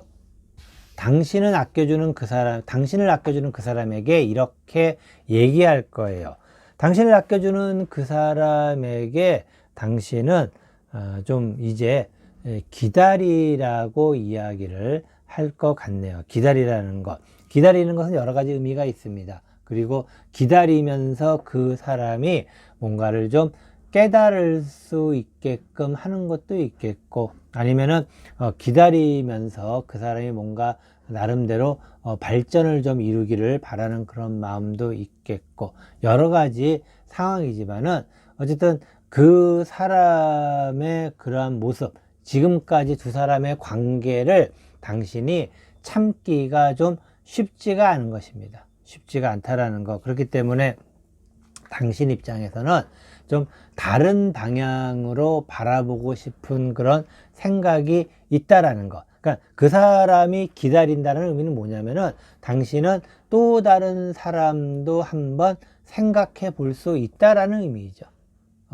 당신을 아껴주는 그 사람에게 이렇게 얘기할 거예요. 당신을 아껴주는 그 사람에게 당신은 좀 이제 기다리라고 이야기를 할 것 같네요. 기다리는 것은 여러 가지 의미가 있습니다. 그리고 기다리면서 그 사람이 뭔가를 좀 깨달을 수 있게끔 하는 것도 있겠고, 아니면은 기다리면서 그 사람이 뭔가 나름대로 발전을 좀 이루기를 바라는 그런 마음도 있겠고, 여러 가지 상황이지만은 어쨌든 그 사람의 그러한 모습, 지금까지 두 사람의 관계를 당신이 참기가 좀 쉽지가 않은 것입니다. 쉽지가 않다라는 거. 그렇기 때문에 당신 입장에서는 좀 다른 방향으로 바라보고 싶은 그런 생각이 있다라는 것. 그러니까 그 사람이 기다린다는 의미는 뭐냐면은 당신은 또 다른 사람도 한번 생각해 볼 수 있다라는 의미죠.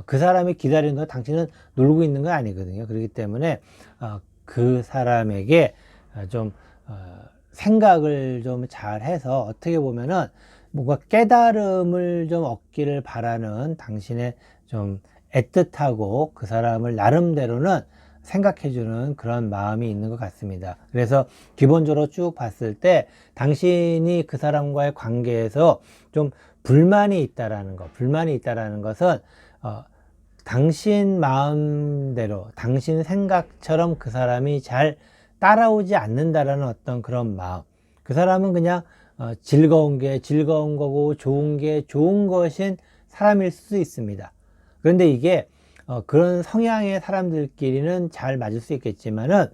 그 사람이 기다리는 거 당신은 놀고 있는 건 아니거든요. 그렇기 때문에 그 사람에게 좀 생각을 좀 잘 해서 어떻게 보면은 뭔가 깨달음을 좀 얻기를 바라는 당신의 좀 애틋하고 그 사람을 나름대로는 생각해주는 그런 마음이 있는 것 같습니다. 그래서 기본적으로 쭉 봤을 때 당신이 그 사람과의 관계에서 좀 불만이 있다라는 것, 불만이 있다라는 것은 당신 마음대로, 당신 생각처럼 그 사람이 잘 따라오지 않는다라는 어떤 그런 마음. 그 사람은 그냥 즐거운 게 즐거운 거고 좋은 게 좋은 것인 사람일 수도 있습니다. 그런데 이게 그런 성향의 사람들끼리는 잘 맞을 수 있겠지만은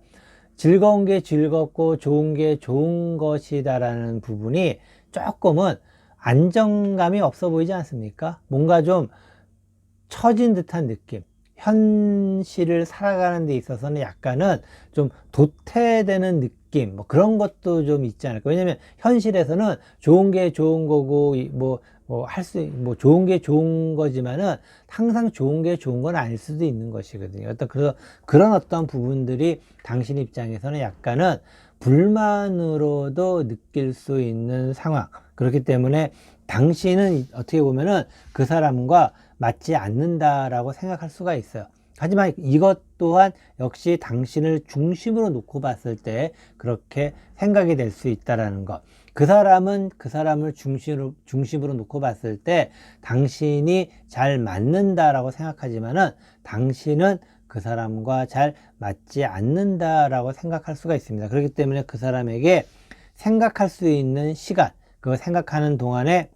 즐거운 게 즐겁고 좋은 게 좋은 것이다라는 부분이 조금은 안정감이 없어 보이지 않습니까? 뭔가 좀 처진 듯한 느낌, 현실을 살아가는 데 있어서는 약간은 좀 도태되는 느낌, 뭐 그런 것도 좀 있지 않을까. 왜냐면 현실에서는 좋은 게 좋은 거고 좋은 게 좋은 거지만은 항상 좋은 게 좋은 건 아닐 수도 있는 것이거든요. 그런 어떤 부분들이 당신 입장에서는 약간은 불만으로도 느낄 수 있는 상황. 그렇기 때문에 당신은 어떻게 보면은 그 사람과 맞지 않는다라고 생각할 수가 있어요. 하지만 이것 또한 역시 당신을 중심으로 놓고 봤을 때 그렇게 생각이 될 수 있다라는 것. 그 사람은 그 사람을 중심으로 놓고 봤을 때 당신이 잘 맞는다라고 생각하지만은 당신은 그 사람과 잘 맞지 않는다라고 생각할 수가 있습니다. 그렇기 때문에 그 사람에게 생각할 수 있는 시간, 그 생각하는 동안에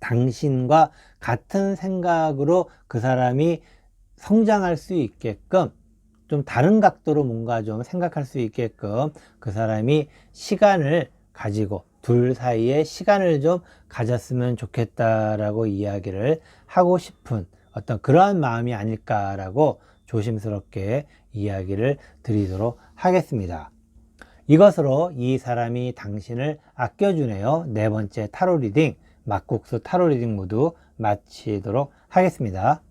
당신과 같은 생각으로 그 사람이 성장할 수 있게끔 좀 다른 각도로 뭔가 좀 생각할 수 있게끔 그 사람이 시간을 가지고 둘 사이에 시간을 좀 가졌으면 좋겠다라고 이야기를 하고 싶은 어떤 그러한 마음이 아닐까라고 조심스럽게 이야기를 드리도록 하겠습니다. 이것으로 이 사람이 당신을 아껴주네요. 네 번째 타로 리딩, 막국수 타로 리딩 모두 마치도록 하겠습니다.